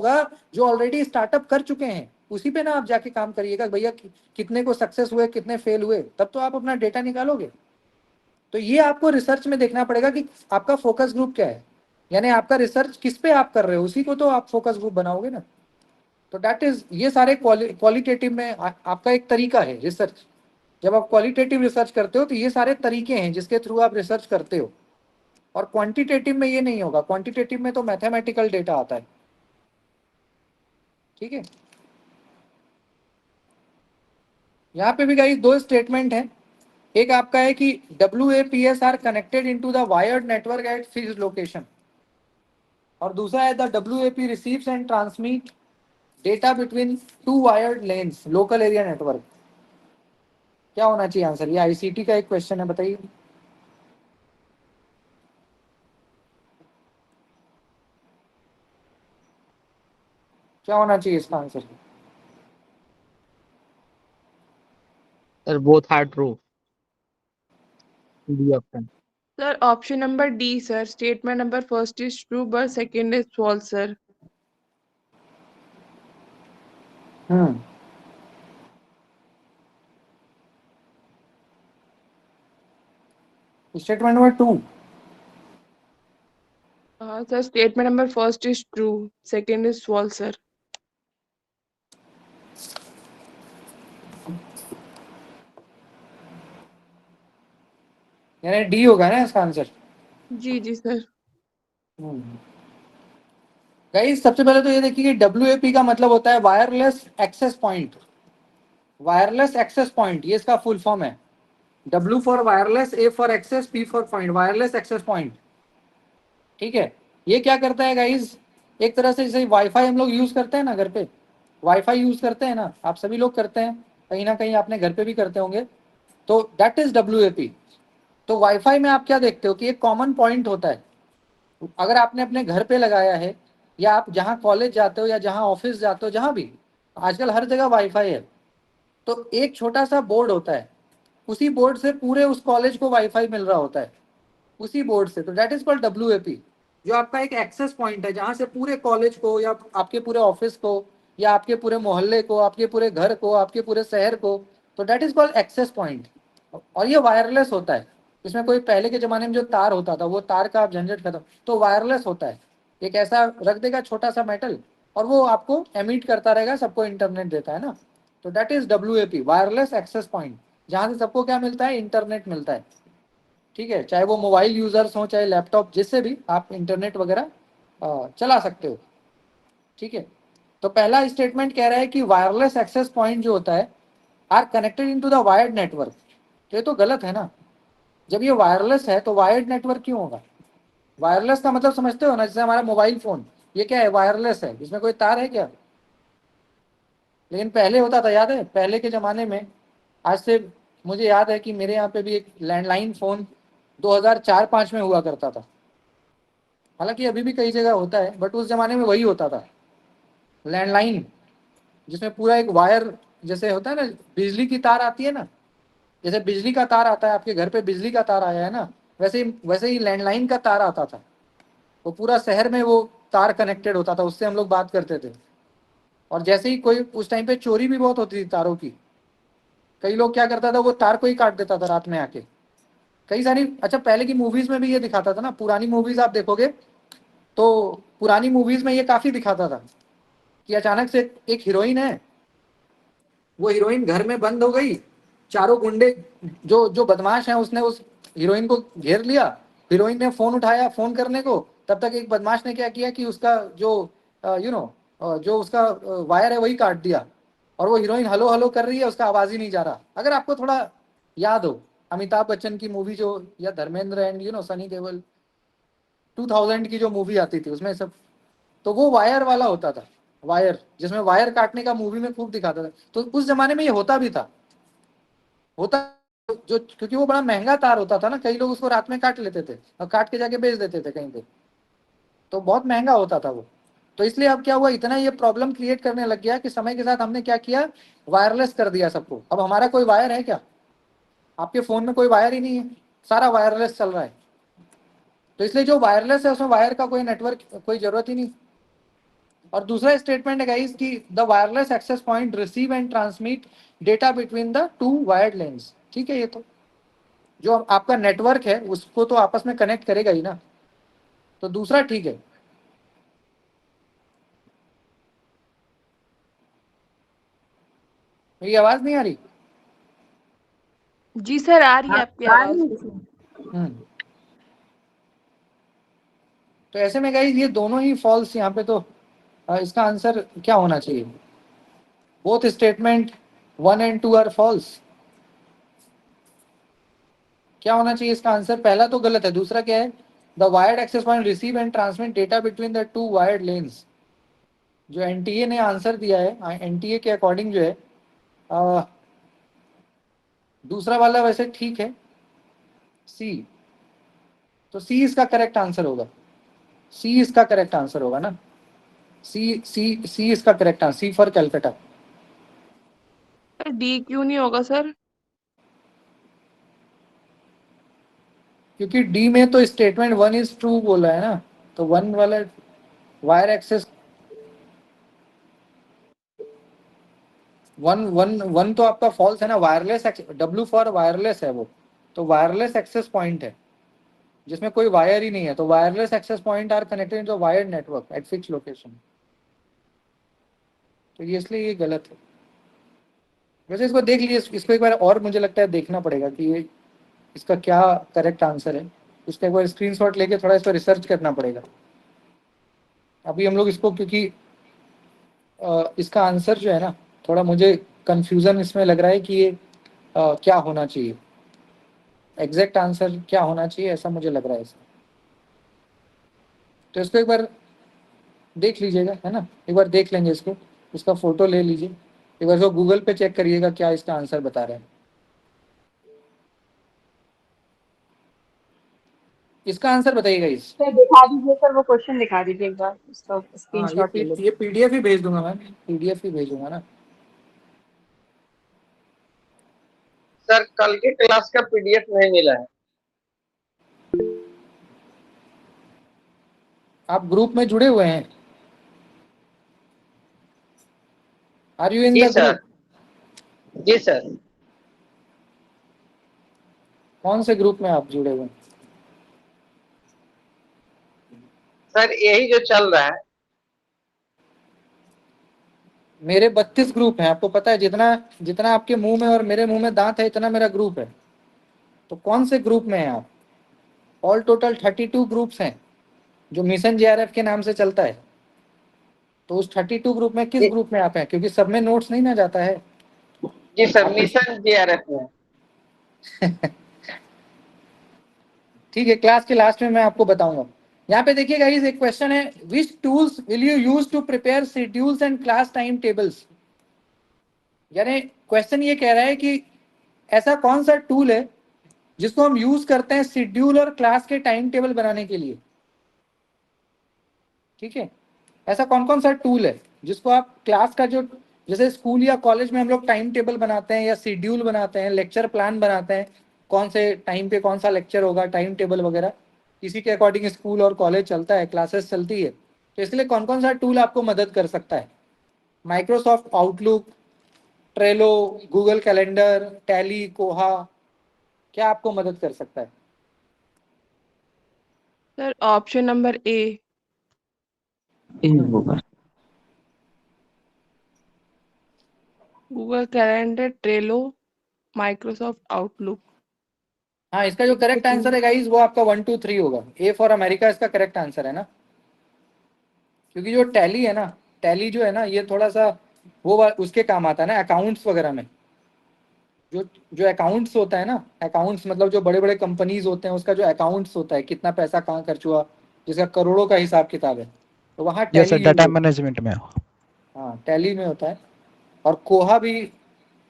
होगा जो already startup कर चुके हैं, उसी पे ना आप जाके काम करिएगा भैया, कितने को सक्सेस हुए, कितने फेल हुए, तब तो आप अपना डेटा निकालोगे। तो ये आपको रिसर्च में देखना पड़ेगा कि आपका फोकस ग्रुप क्या है, यानी आपका रिसर्च किस पे आप कर रहे हो, उसी को तो आप फोकस ग्रुप बनाओगे ना। तो दैट इज, ये सारे क्वालिटेटिव में आपका एक तरीका है रिसर्च। जब आप क्वालिटेटिव रिसर्च करते हो तो ये सारे तरीके हैं जिसके थ्रू आप रिसर्च करते हो। और क्वांटिटेटिव में ये नहीं होगा, क्वांटिटेटिव में तो मैथमेटिकल डेटा आता है। ठीक है, यहाँ पे भी गाइस दो स्टेटमेंट है। एक आपका है कि WAPS are connected into the wired network at fixed location, और दूसरा है the WAP receives and transmit data between two wired LANs local area network. क्या होना चाहिए आंसर? ये ICT का एक क्वेश्चन है, बताइए। क्या होना चाहिए इसका answer? Sir, both are true. D option. Sir, option number D, sir. Statement number first is true, but second is false, sir. Statement number 2। Sir, statement number first is true, second is false, sir. यानी D होगा ना इसका answer? जी sir. Guys सबसे पहले तो ये देखिए कि WAP का मतलब होता है wireless access point. Wireless access point, ये इसका फुल फॉर्म है। W for wireless, A for access, P for point, wireless access point. ठीक है, ये क्या करता है गाइस, एक तरह से जैसे वाईफाई हम लोग यूज करते हैं ना घर पे, वाईफाई यूज करते हैं ना, आप सभी लोग करते हैं, कहीं ना कहीं आपने घर पे भी करते होंगे, तो दैट इज WAP। तो वाईफाई में आप क्या देखते हो कि एक कॉमन पॉइंट होता है। अगर आपने अपने घर पे लगाया है, या आप जहाँ कॉलेज जाते हो या जहाँ ऑफिस जाते हो, जहाँ भी, आजकल हर जगह वाईफाई है, तो एक छोटा सा बोर्ड होता है, उसी बोर्ड से पूरे उस कॉलेज को वाईफाई मिल रहा होता है, उसी बोर्ड से। तो दैट इज कॉल्ड WAP, जो आपका एक एक्सेस पॉइंट है जहाँ से पूरे कॉलेज को या आपके पूरे ऑफिस को या आपके पूरे मोहल्ले को, आपके पूरे घर को, आपके पूरे शहर को, तो that is called access point. और ये वायरलेस होता है, इसमें कोई पहले के ज़माने में जो तार होता था वो तार का आप झंझट खत्म, तो वायरलेस होता है। एक ऐसा रख देगा छोटा सा मेटल, और वो आपको एमिट करता रहेगा, सबको इंटरनेट देता है ना। तो that is WAP, wireless access point, जहाँ से सबको क्या मिलता है, इंटरनेट मिलता है। ठीक है, चाहे वो मोबाइल यूजर्स हो, चाहे लैपटॉप, जिससे भी आप इंटरनेट वगैरह चला सकते हो। ठीक है, तो पहला स्टेटमेंट कह रहा है कि वायरलेस एक्सेस पॉइंट जो होता है are connected into the wired network. तो ये तो गलत है ना, जब ये वायरलेस है तो वायर्ड नेटवर्क क्यों होगा? वायरलेस का मतलब समझते हो ना, जैसे हमारा मोबाइल फोन, ये क्या है, वायरलेस है, इसमें कोई तार है क्या? लेकिन पहले होता था, याद है पहले के ज़माने में, आज से मुझे याद है कि मेरे यहाँ पे भी एक लैंडलाइन फ़ोन 2004-05 में हुआ करता था। हालांकि अभी भी कई जगह होता है, बट उस ज़माने में वही होता था, लैंडलाइन, जिसमें पूरा एक वायर, जैसे होता है ना बिजली की तार आती है ना, जैसे बिजली का तार आता है आपके घर पे, बिजली का तार आया है ना, वैसे ही लैंडलाइन का तार आता था। वो पूरा शहर में वो तार कनेक्टेड होता था, उससे हम लोग बात करते थे। और जैसे ही कोई, उस टाइम पे चोरी भी बहुत होती थी तारों की, कई लोग क्या करता था, वो तार को ही काट देता था रात में आके। कई सारी, अच्छा पहले की मूवीज में भी ये दिखाता था ना, पुरानी मूवीज आप देखोगे तो पुरानी मूवीज में ये काफी दिखाता था कि अचानक से एक हीरोइन है, वो हीरोइन घर में बंद हो गई, चारों गुंडे जो जो बदमाश हैं उसने उस हीरोइन को घेर लिया, हीरोइन ने फोन उठाया फोन करने को, तब तक एक बदमाश ने क्या किया कि उसका जो जो उसका वायर है वही काट दिया, और वो हीरोइन हेलो हेलो कर रही है, उसका आवाज ही नहीं जा रहा। अगर आपको थोड़ा याद हो, अमिताभ बच्चन की मूवी जो, या धर्मेंद्र एंड सनी देओल, 2000 की जो मूवी आती थी उसमें सब, तो वो वायर वाला होता था, वायर, जिसमें वायर काटने का मूवी में खूब दिखाता था। तो उस जमाने में ये होता भी था, होता जो, क्योंकि वो बड़ा महंगा तार होता था ना, कई लोग उसको रात में काट लेते थे और काट के जाके बेच देते थे कहीं पे, तो बहुत महंगा होता था वो। तो इसलिए अब क्या हुआ, इतना ये प्रॉब्लम क्रिएट करने लग गया कि समय के साथ हमने क्या किया, वायरलेस कर दिया सबको। अब हमारा कोई वायर है क्या? आपके फोन में कोई वायर ही नहीं है, सारा वायरलेस चल रहा है। तो इसलिए जो वायरलेस है उसमें वायर का कोई नेटवर्क, कोई जरूरत ही नहीं। और दूसरा स्टेटमेंट है गाइस कि the wireless access point receive and transmit data between the two wired LANs. ठीक है, ये तो जो आपका नेटवर्क है उसको तो आपस में कनेक्ट करेगा ही ना, तो दूसरा ठीक है। मेरी आवाज नहीं आ रही? जी सर, आ रही है आपकी आवाज। तो ऐसे में गाइस ये दोनों ही फॉल्स यहाँ पे, तो इसका आंसर क्या होना चाहिए? Both statement 1 and 2 are false. क्या होना चाहिए इसका आंसर? पहला तो गलत है, दूसरा क्या है? The wired access point receive and transmit data between the two wired LANs. जो एनटीए ने आंसर दिया है, एनटीए के अकॉर्डिंग जो है दूसरा वाला वैसे ठीक है, सी। तो सी इसका करेक्ट आंसर होगा, सी इसका करेक्ट आंसर होगा ना, सी सी सी इसका correct answer, C for Calcutta. Sir D क्यों नहीं होगा सर? क्योंकि डी में तो स्टेटमेंट 1 इज ट्रू बोला है ना, तो 1 वाला वायर एक्सेस 1 तो आपका फॉल्स है ना। वायरलेस W फॉर वायरलेस है वो, तो वायरलेस एक्सेस पॉइंट है जिसमें कोई वायर ही नहीं है, तो wireless access point are connected in the wired network at fix location. तो ये इसलिए ये गलत है। वैसे इसको देख लीजिए, इसको एक बार और मुझे लगता है देखना पड़ेगा कि ये इसका क्या करेक्ट आंसर है। इसका एक बार स्क्रीनशॉट लेके थोड़ा इस पर रिसर्च करना पड़ेगा। अभी हम लोग इसको, क्योंकि इसका आंसर जो है ना, थोड़ा मुझे कंफ्यूजन इसमें लग रहा है कि ये क्या होना चाहिए, एग्जैक्ट आंसर क्या होना चाहिए, ऐसा मुझे लग रहा है इसमें। तो इसको एक बार देख लीजिएगा, है ना, एक बार देख लेंगे इसको, इसका फोटो ले लीजिए, एक बार इसको गूगल पे चेक करिएगा क्या इसका आंसर बता रहा है। इसका आंसर बताइएगा इस। सर दिखा दीजिए सर, वो क्वेश्चन दिखा दीजिए एक बार, उसका हाँ, स्क्रीनशॉट ले लो। ये पीडीएफ ही भेज दूंगा मैं, पीडीएफ ही भेजूंगा ना। सर कल के क्लास का पीडीएफ नहीं मिला है। आप ग्रुप में जुड़े हुए हैं? Are you in ji the sir, group? Ji sir. कौन से ग्रुप में आप जुड़े हुए हैं? सर यही जो चल रहा है। मेरे 32 ग्रुप हैं, आपको पता है, जितना जितना आपके मुंह में और मेरे मुंह में दांत है इतना मेरा ग्रुप है। तो कौन से ग्रुप में हैं आप? ऑल टोटल 32 ग्रुप्स हैं जो मिशन जेआरएफ के नाम से चलता है। तो उस 32 ग्रुप में किस ग्रुप में आप हैं? क्योंकि सब में नोट्स नहीं ना जाता है। जी सर, आप मिशन जीआरएफ में। ठीक है, क्लास के लास्ट में मैं आपको बताऊंगा। यहाँ पे देखिएगा, इस एक क्वेश्चन है, which tools will you use to prepare schedules and class time tables. यानी क्वेश्चन ये कह रहा है कि ऐसा कौन सा टूल है जिसको हम यूज करते हैं शेड्यूल और क्लास के टाइम टेबल बनाने के लिए। ठीक है, ऐसा कौन कौन सा टूल है जिसको आप क्लास का जो, जैसे स्कूल या कॉलेज में हम लोग टाइम टेबल बनाते हैं या शेड्यूल बनाते हैं, लेक्चर प्लान बनाते हैं, कौन से टाइम पे कौन सा लेक्चर होगा, टाइम टेबल वगैरह, इसी के अकॉर्डिंग स्कूल और कॉलेज चलता है, क्लासेस चलती है। तो इसलिए कौन कौन सा टूल आपको मदद कर सकता है? Microsoft Outlook, Trello, Google Calendar, Tally, Koha, क्या आपको मदद कर सकता है? Sir option number A. होगा। Google Calendar, Trello, Microsoft Outlook. हाँ, इसका जो करेक्ट आंसर है गाइस वो आपका 1 2 3 होगा, ए फॉर अमेरिका इसका करेक्ट आंसर है ना। क्योंकि जो टैली है ना, टैली जो है ना, ये थोड़ा सा वो उसके काम आता है ना, अकाउंट्स वगैरह में। जो जो अकाउंट्स होता है ना, अकाउंट्स मतलब जो बड़े बड़े कंपनीज होते हैं उसका जो अकाउंट्स होता है, कितना पैसा कहाँ खर्च हुआ, जिसका करोड़ों का हिसाब किताब है, तो वहाँ yes sir, tally use data होता मैनेजमेंट में। है। हाँ, टैली में होता है। और कोहा भी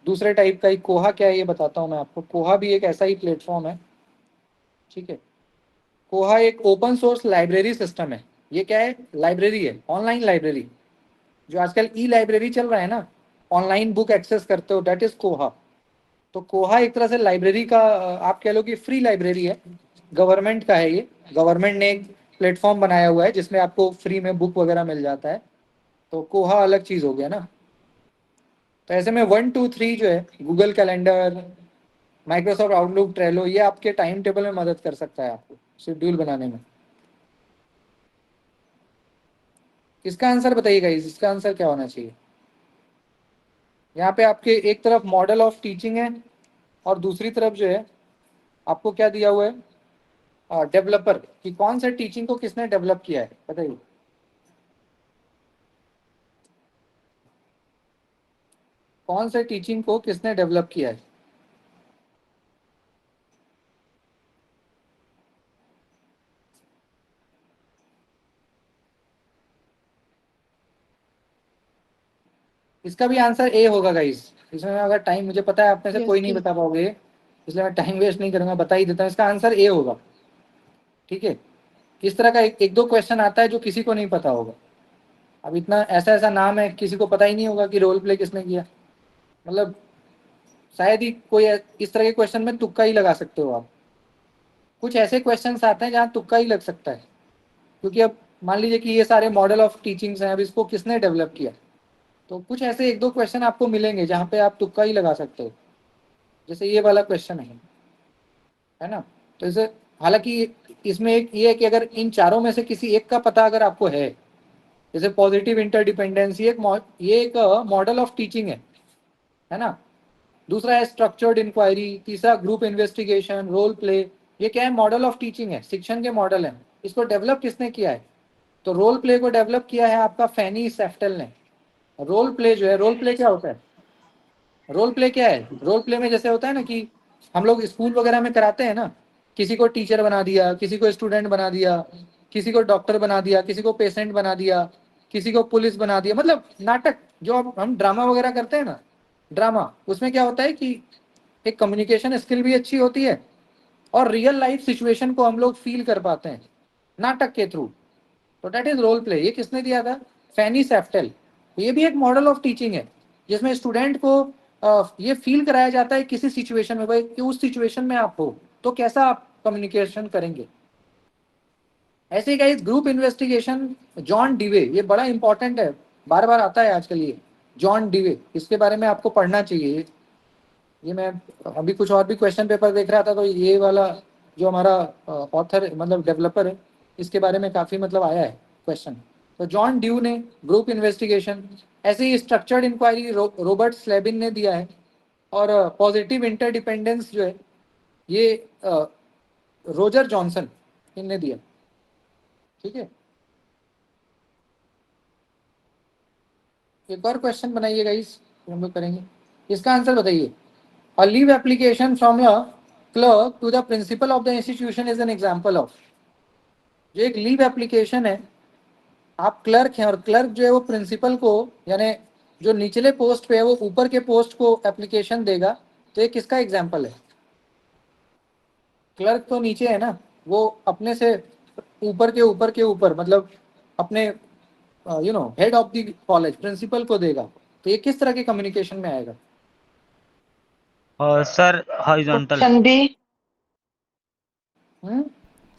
दूसरे टाइप का ही। कोहा क्या है ये बताता हूँ मैं आपको। कोहा भी एक ऐसा ही प्लेटफॉर्म है। ठीक है, कोहा एक ओपन सोर्स लाइब्रेरी सिस्टम है। ये क्या है? लाइब्रेरी है, ऑनलाइन लाइब्रेरी। जो आजकल ई लाइब्रेरी चल रहा है ना, ऑनलाइन बुक एक्सेस करते हो, दैट इज कोहा। तो कोहा एक तरह से लाइब्रेरी का, आप कह लो कि फ्री लाइब्रेरी है, गवर्नमेंट का है ये। गवर्नमेंट ने एक प्लेटफॉर्म बनाया हुआ है जिसमें आपको फ्री में बुक वगैरह मिल जाता है। तो कोहा अलग चीज हो गया ना। तो ऐसे में 1 2 3 जो है, Google calendar, Microsoft Outlook, Trello, ये आपके टाइम टेबल में मदद कर सकता है आपको शेड्यूल बनाने में। इसका आंसर बताइएगा, इसका आंसर क्या होना चाहिए? यहाँ पे आपके एक तरफ मॉडल ऑफ टीचिंग है और दूसरी तरफ जो है आपको क्या दिया हुआ है, डेवलपर, कि कौन से टीचिंग को किसने डेवलप किया है, बताइए। कौन से टीचिंग को किसने डेवलप किया है? इसका भी आंसर ए होगा गाइस। इसमें अगर टाइम, मुझे पता है आप में से Yes, कोई नहीं sir. बता पाओगे, इसलिए मैं टाइम वेस्ट नहीं करूंगा, बता ही देता हूँ। इसका आंसर ए होगा, ठीक है। इस तरह का एक दो क्वेश्चन आता है जो किसी को नहीं पता होगा। अब इतना ऐसा ऐसा नाम है, किसी को पता ही नहीं होगा कि रोल प्ले किसने किया। मतलब शायद ही कोई इस तरह के क्वेश्चन में तुक्का ही लगा सकते हो आप। कुछ ऐसे क्वेश्चन आते हैं जहाँ तुक्का ही लग सकता है, क्योंकि अब मान लीजिए कि ये सारे मॉडल ऑफ टीचिंग्स हैं, अब इसको किसने डेवलप किया, तो कुछ ऐसे एक दो क्वेश्चन आपको मिलेंगे जहाँ पे आप तुक्का ही लगा सकते हो, जैसे ये वाला क्वेश्चन है ना। तो इसे, हालांकि इसमें एक ये है कि अगर इन चारों में से किसी एक का पता अगर आपको है, जैसे पॉजिटिव इंटरडिपेंडेंस, ये एक मॉडल ऑफ टीचिंग है ना। दूसरा है स्ट्रक्चर्ड इंक्वायरी, तीसरा ग्रुप इन्वेस्टिगेशन, रोल प्ले, ये क्या है, मॉडल ऑफ टीचिंग है, शिक्षण के मॉडल है। इसको डेवलप किसने किया है? तो रोल प्ले को डेवलप किया है आपका फैनी सेफ्टेल ने। रोल प्ले जो है, रोल प्ले क्या होता है? रोल प्ले क्या है? रोल प्ले में जैसे होता है ना कि हम लोग स्कूल वगैरह में कराते हैं ना, किसी को टीचर बना दिया, किसी को स्टूडेंट बना दिया, किसी को डॉक्टर बना दिया, किसी को पेशेंट बना दिया, किसी को पुलिस बना दिया, मतलब नाटक जो अब हम ड्रामा वगैरह करते हैं ना, ड्रामा, उसमें क्या होता है कि एक कम्युनिकेशन स्किल भी अच्छी होती है और रियल लाइफ सिचुएशन को हम लोग फील कर पाते हैं नाटक के थ्रू। तो दैट इज रोल प्ले। ये किसने दिया था? फैनी सेफ्टेल। ये भी एक मॉडल ऑफ टीचिंग है जिसमें स्टूडेंट को ये फील कराया जाता है किसी सिचुएशन में, भाई कि उस सिचुएशन में आप हो तो कैसा आप कम्युनिकेशन करेंगे। ऐसे ही guys group investigation, John Dewey, ये बड़ा इंपॉर्टेंट है, बार बार आता है आजकल ये जॉन डिवे, इसके बारे में आपको पढ़ना चाहिए। ये मैं अभी कुछ और भी क्वेश्चन पेपर देख रहा था, तो ये वाला जो हमारा ऑथर मतलब डेवलपर है, इसके बारे में काफ़ी मतलब आया है क्वेश्चन। तो जॉन ड्यू ने ग्रुप इन्वेस्टिगेशन, ऐसे ही स्ट्रक्चर्ड इंक्वायरी रॉबर्ट स्लेबिन ने दिया है, और पॉजिटिव इंटरडिपेंडेंस जो है ये रोजर जॉनसन इनने दिया, ठीक है। एक और क्वेश्चन बनाइएगा, इस हम लोग करेंगे। इसका आंसर बताइए। A leave application from a clerk to the principal of the institution is an example of। जो एक लीव एप्लीकेशन है, आप क्लर्क हैं और क्लर्क जो है वो प्रिंसिपल को, यानी जो निचले पोस्ट पे है वो ऊपर के पोस्ट को एप्लीकेशन देगा, तो ये किसका एग्जाम्पल है? क्लर्क तो नीचे है ना, वो अपने से ऊपर के ऊपर मतलब अपने head of the college principal को देगा, तो ये किस तरह के कम्युनिकेशन में आएगा? Sir horizontal. Option B.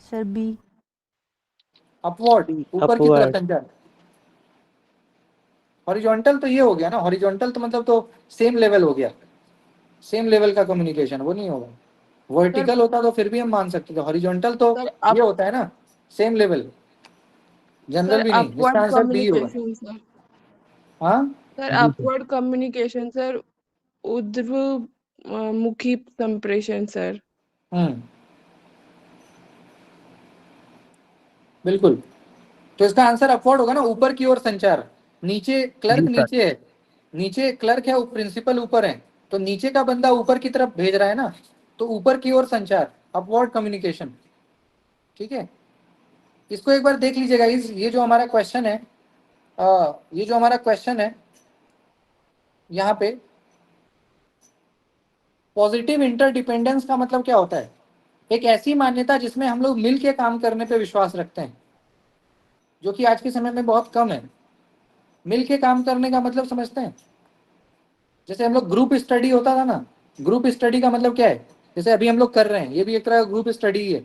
Sir B. Upward, ऊपर की तरफ अपवर्ड। संचार। हॉरिजॉन्टल तो ये हो गया ना, हॉरिजॉन्टल तो मतलब तो सेम लेवल हो गया, सेम लेवल का कम्युनिकेशन, वो नहीं होगा। वर्टिकल होता तो फिर भी हम मान सकते थे, हॉरिजॉन्टल तो सर ये होता है ना सेम लेवल, जनरल सर भी नहीं। इसका अपवर्ड आंसर बी होगा। Communication sir. हाँ, सर अपवर्ड कम्युनिकेशन सर, ऊर्ध्व मुखी संप्रेषण सर। बिल्कुल। तो इसका आंसर अपवर्ड होगा ना, ऊपर की ओर संचार। नीचे क्लर्क जी सर। नीचे है, नीचे क्लर्क है, प्रिंसिपल ऊपर है, तो नीचे का बंदा ऊपर की तरफ भेज रहा है ना, तो ऊपर की ओर संचार, अपवर्ड कम्युनिकेशन, ठीक है। इसको एक बार देख लीजिएगा। ये जो हमारा क्वेश्चन है, ये जो हमारा क्वेश्चन है यहाँ पे, पॉजिटिव इंटरडिपेंडेंस का मतलब क्या होता है? एक ऐसी मान्यता जिसमें हम लोग मिल के काम करने पे विश्वास रखते हैं, जो कि आज के समय में बहुत कम है। मिल के काम करने का मतलब समझते हैं? जैसे हम लोग ग्रुप स्टडी होता था ना, ग्रुप स्टडी का मतलब क्या है? जैसे अभी हम लोग कर रहे हैं, ये भी एक तरह का ग्रुप स्टडी है।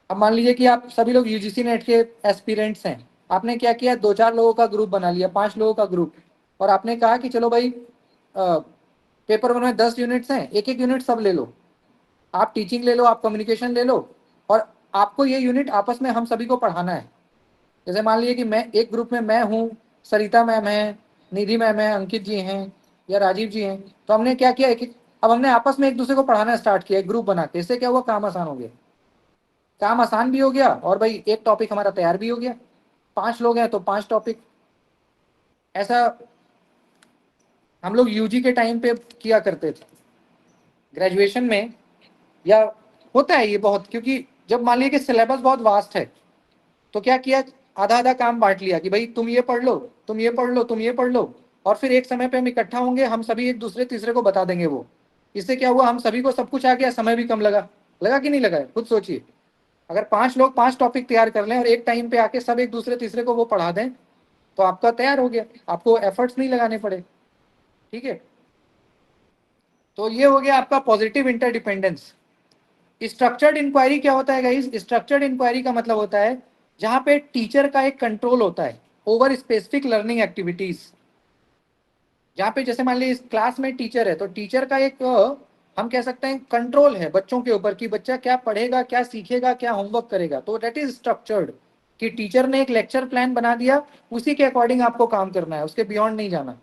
अब मान लीजिए कि आप सभी लोग यूजीसी नेट के एस्पिरेंट्स हैं, आपने क्या किया, 2-4 लोगों का ग्रुप बना लिया, 5 लोगों का ग्रुप, और आपने कहा कि चलो भाई पेपर 1 में 10 यूनिट्स हैं, एक एक यूनिट सब ले लो, आप टीचिंग ले लो, आप कम्युनिकेशन ले लो, और आपको ये यूनिट आपस में हम सभी को पढ़ाना है। जैसे मान लीजिए कि मैं एक ग्रुप में मैं हूँ, सरिता मैम है, निधि मैम है, अंकित जी हैं या राजीव जी हैं, तो हमने क्या किया, एक अब हमने आपस में एक दूसरे को पढ़ाना स्टार्ट किया, एक ग्रुप बना के। इससे क्या हुआ, काम आसान हो गया, काम आसान भी हो गया, और भाई एक टॉपिक हमारा तैयार भी हो गया। 5 लोग हैं तो 5 टॉपिक। ऐसा हम लोग यूजी के टाइम पे किया करते थे, ग्रेजुएशन में, या होता है ये बहुत, क्योंकि जब मान लीजिए कि सिलेबस बहुत वास्ट है तो क्या किया, आधा आधा काम बांट लिया कि भाई तुम ये पढ़ लो, तुम ये पढ़ लो, तुम ये पढ़ लो, और फिर एक समय पे हम इकट्ठा होंगे, हम सभी एक दूसरे तीसरे को बता देंगे वो। इससे क्या हुआ, हम सभी को सब कुछ आ गया, समय भी कम लगा। लगा कि नहीं लगा है, खुद सोचिए। अगर 5 लोग 5 टॉपिक तैयार कर लें और एक टाइम पे आके सब एक दूसरे तीसरे को वो पढ़ा दें, तो आपका तैयार हो गया, आपको एफर्ट्स नहीं लगाने पड़े। ठीक है, तो ये हो गया आपका पॉजिटिव इंटरडिपेंडेंस। स्ट्रक्चर्ड इंक्वायरी क्या होता है गाइस? स्ट्रक्चर्ड इंक्वायरी का मतलब होता है जहां पे टीचर का एक कंट्रोल होता है ओवर स्पेसिफिक लर्निंग एक्टिविटीज। जहां पे जैसे मान लीजिए इस क्लास में टीचर है, तो टीचर का एक हम कह सकते हैं कंट्रोल है बच्चों के ऊपर कि बच्चा क्या पढ़ेगा, क्या सीखेगा, क्या होमवर्क करेगा। तो दैट इज स्ट्रक्चर्ड, कि टीचर ने एक लेक्चर प्लान बना दिया, उसी के अकॉर्डिंग आपको काम करना है, उसके बियॉन्ड नहीं जाना।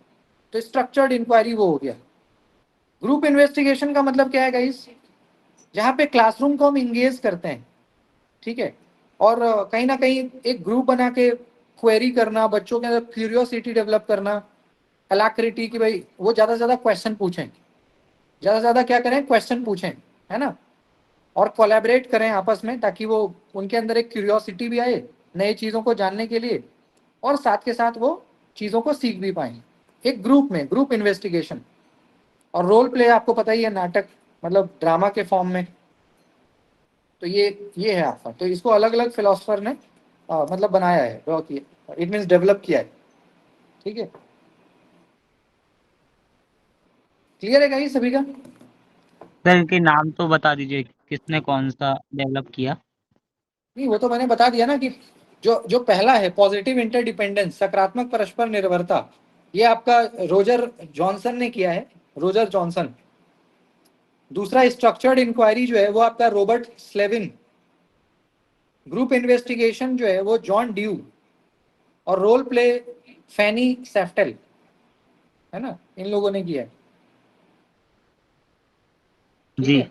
तो स्ट्रक्चर्ड इंक्वायरी वो हो गया। ग्रुप इन्वेस्टिगेशन का मतलब क्या है गाइस? जहाँ पे क्लासरूम को हम इंगेज करते हैं, ठीक है, और कहीं ना कहीं एक ग्रुप बना के क्वेरी करना, बच्चों के अंदर क्यूरियोसिटी डेवलप करना, अलाक्रिटी, कि भाई वो ज़्यादा से ज़्यादा क्वेश्चन पूछें, ज़्यादा से ज़्यादा क्या करें, क्वेश्चन पूछें, है ना, और कोलैबोरेट करें आपस में, ताकि वो उनके अंदर एक क्यूरियोसिटी भी आए नई चीज़ों को जानने के लिए, और साथ के साथ वो चीज़ों को सीख भी पाएँ एक ग्रुप में, ग्रुप इन्वेस्टिगेशन। और रोल प्ले आपको पता ही है, नाटक, मतलब ड्रामा के फॉर्म में। तो ये है आपका। तो इसको अलग अलग फिलोसफर ने मतलब बनाया है, ड्रॉ किया, इट मीन्स डेवलप किया है। ठीक है, क्लियर है गाइस सभी का? सर इनके नाम तो बता दीजिए, किसने कौन सा डेवलप किया? नहीं, वो तो मैंने बता दिया ना कि जो जो पहला है पॉजिटिव इंटरडिपेंडेंस, सकारात्मक परस्पर निर्भरता, ये आपका रोजर जॉनसन ने किया है, रोजर जॉनसन। दूसरा स्ट्रक्चर्ड इंक्वायरी जो है वो आपका रॉबर्ट स्लेविन। ग्रुप इन्वेस्टिगेशन जो है वो जॉन ड्यू, और रोल प्ले फैनी सेफ्टेल, है ना, इन लोगों ने किया है। ठीक जी। है,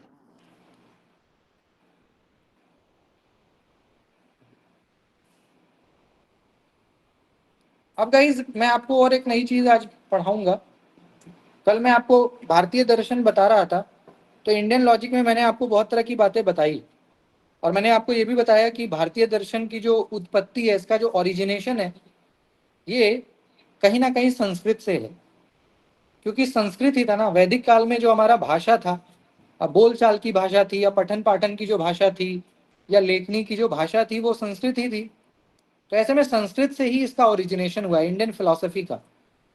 अब गाइज मैं आपको और एक नई चीज आज पढ़ाऊंगा। कल मैं आपको भारतीय दर्शन बता रहा था, तो इंडियन लॉजिक में मैंने आपको बहुत तरह की बातें बताई, और मैंने आपको ये भी बताया कि भारतीय दर्शन की जो उत्पत्ति है, इसका जो ओरिजिनेशन है, ये कहीं ना कहीं संस्कृत से है। क्योंकि संस्कृत ही था ना, वैदिक काल में जो हमारा भाषा था, बोलचाल की भाषा थी, या पठन पाठन की जो भाषा थी, या लेखनी की जो भाषा थी, वो संस्कृत ही थी। तो ऐसे में संस्कृत से ही इसका ओरिजिनेशन हुआ है, इंडियन फिलोसफी का,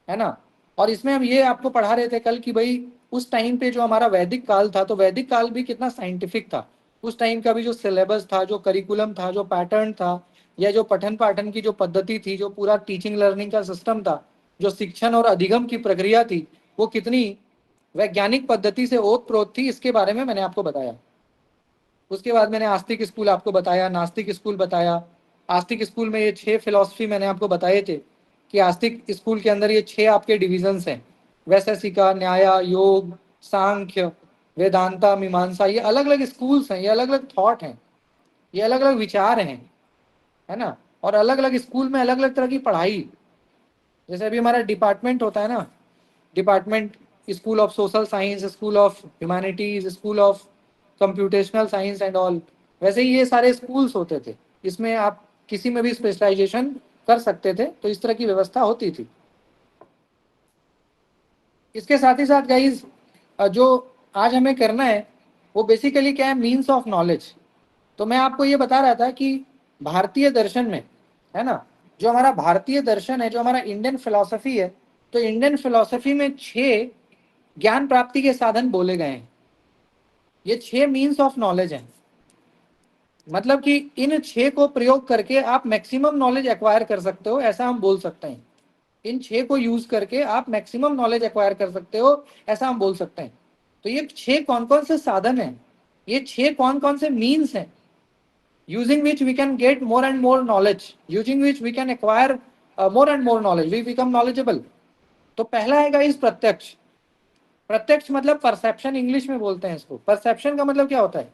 है ना। और इसमें हम ये आपको पढ़ा रहे थे कल कि भाई उस टाइम पे जो हमारा वैदिक काल था, तो वैदिक काल भी कितना साइंटिफिक था। उस टाइम का भी जो सिलेबस था, जो करिकुलम था, जो पैटर्न था, या जो पठन पाठन की जो पद्धति थी, जो पूरा टीचिंग लर्निंग का सिस्टम था, जो शिक्षण और अधिगम की प्रक्रिया थी, वो कितनी वैज्ञानिक पद्धति से ओतप्रोत थी, इसके बारे में मैंने आपको बताया। उसके बाद मैंने आस्तिक स्कूल आपको बताया, नास्तिक स्कूल बताया। आस्तिक स्कूल में ये 6 फिलॉसफी मैंने आपको बताए थे कि आस्तिक स्कूल के अंदर ये 6 आपके डिविजन्स हैं, वैशेषिका, न्याय, योग, सांख्य, वेदांता, मीमांसा। ये अलग अलग स्कूल्स हैं, ये अलग अलग थॉट हैं, ये अलग अलग विचार हैं, है ना। और अलग अलग स्कूल में अलग अलग तरह की पढ़ाई, जैसे अभी हमारा डिपार्टमेंट होता है ना, department, school of social science, school of humanities, school of computational science and all, वैसे ही ये सारे स्कूल्स होते थे। इसमें आप किसी में भी स्पेशलाइजेशन कर सकते थे, तो इस तरह की व्यवस्था होती थी। इसके साथ ही साथ गाइज जो आज हमें करना है वो बेसिकली क्या है, मीन्स ऑफ नॉलेज। तो मैं आपको ये बता रहा था कि भारतीय दर्शन में, है ना, जो हमारा भारतीय दर्शन है, जो हमारा इंडियन फिलॉसफी है, तो इंडियन फिलॉसफी में 6 ज्ञान प्राप्ति के साधन बोले गए हैं। ये 6 मीन्स ऑफ नॉलेज हैं। मतलब कि इन 6 को प्रयोग करके आप मैक्सिमम नॉलेज एक्वायर कर सकते हो, ऐसा हम बोल सकते हैं। इन 6 को यूज करके आप मैक्सिमम नॉलेज एक्वायर कर सकते हो, ऐसा हम बोल सकते हैं। तो ये 6 कौन कौन से साधन हैं, ये 6 कौन कौन से मीन्स हैं using which we can get more and more knowledge, using which we can acquire more and more knowledge, we become knowledgeable। तो पहला है गाइस प्रत्यक्ष। प्रत्यक्ष मतलब परसेप्शन, इंग्लिश में बोलते हैं इसको। परसेप्शन का मतलब क्या होता है?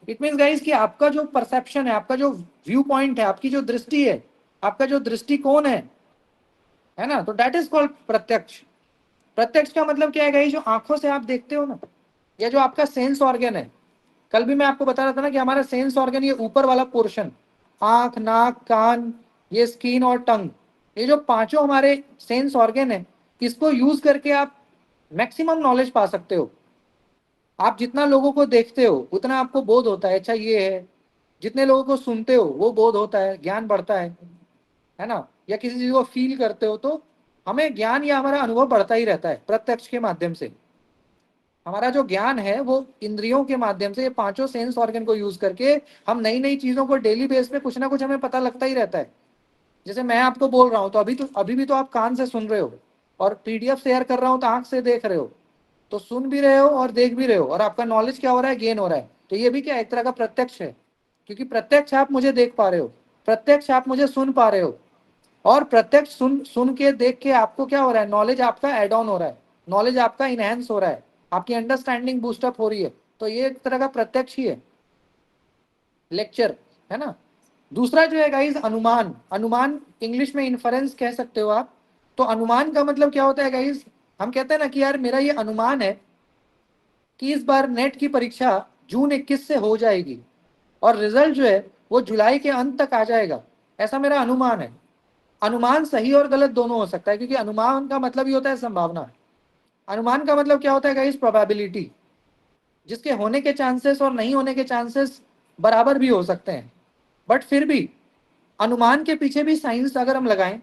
इट मीन्स गाइस कि आपका जो परसेप्शन है, आपका जो व्यू पॉइंट है, आपकी जो दृष्टि है, आपका जो दृष्टिकोण है ना, तो दैट इज कॉल्ड प्रत्यक्ष। प्रत्यक्ष का मतलब क्या है गाइस? जो आंखों से आप देखते हो ना, या जो आपका सेंस ऑर्गन है। कल भी मैं आपको बता रहा था ना कि हमारा सेंस ऑर्गन, ये ऊपर वाला पोर्शन, आंख, नाक, कान, ये स्किन और टंग, ये जो पांचों हमारे सेंस ऑर्गन है, इसको यूज करके आप मैक्सिमम नॉलेज पा सकते हो। आप जितना लोगों को देखते हो उतना आपको बोध होता है, अच्छा ये है। जितने लोगों को सुनते हो वो बोध होता है, ज्ञान बढ़ता है ना। या किसी चीज को फील करते हो तो हमें ज्ञान या हमारा अनुभव बढ़ता ही रहता है। प्रत्यक्ष के माध्यम से हमारा जो ज्ञान है वो इंद्रियों के माध्यम से, ये पांचों सेंस ऑर्गन को यूज करके हम नई नई चीजों को डेली बेस पे कुछ ना कुछ हमें पता लगता ही रहता है। जैसे मैं आपको बोल रहा हूँ तो अभी भी तो आप कान से सुन रहे हो, और पीडीएफ शेयर कर रहा हूँ तो आंख से देख रहे हो, तो सुन भी रहे हो और देख भी रहे हो, और आपका नॉलेज क्या हो रहा है? गेन हो रहा है। तो ये भी क्या एक तरह का प्रत्यक्ष है, क्योंकि प्रत्यक्ष आप मुझे देख पा रहे हो, प्रत्यक्ष आप मुझे सुन पा रहे हो, और प्रत्यक्ष सुन के देख के आपको क्या हो रहा है? नॉलेज आपका एड ऑन हो रहा है, नॉलेज आपका इनहेंस हो रहा है, आपकी अंडरस्टैंडिंग बूस्टअप हो रही है। तो ये एक तरह का प्रत्यक्ष ही है, लेक्चर, है ना। दूसरा जो है गाइस अनुमान। अनुमान इंग्लिश में इन्फरेंस कह सकते हो आप। तो अनुमान का मतलब क्या होता है गाइस? हम कहते हैं ना कि यार मेरा ये अनुमान है कि इस बार नेट की परीक्षा जून 21 से हो जाएगी और रिजल्ट जो है वो जुलाई के अंत तक आ जाएगा, ऐसा मेरा अनुमान है। अनुमान सही और गलत दोनों हो सकता है, क्योंकि अनुमान का मतलब ही होता है संभावना। अनुमान का मतलब क्या होता है गाइस? प्रोबेबिलिटी, जिसके होने के चांसेस और नहीं होने के चांसेस बराबर भी हो सकते हैं। बट फिर भी अनुमान के पीछे भी साइंस अगर हम लगाएं,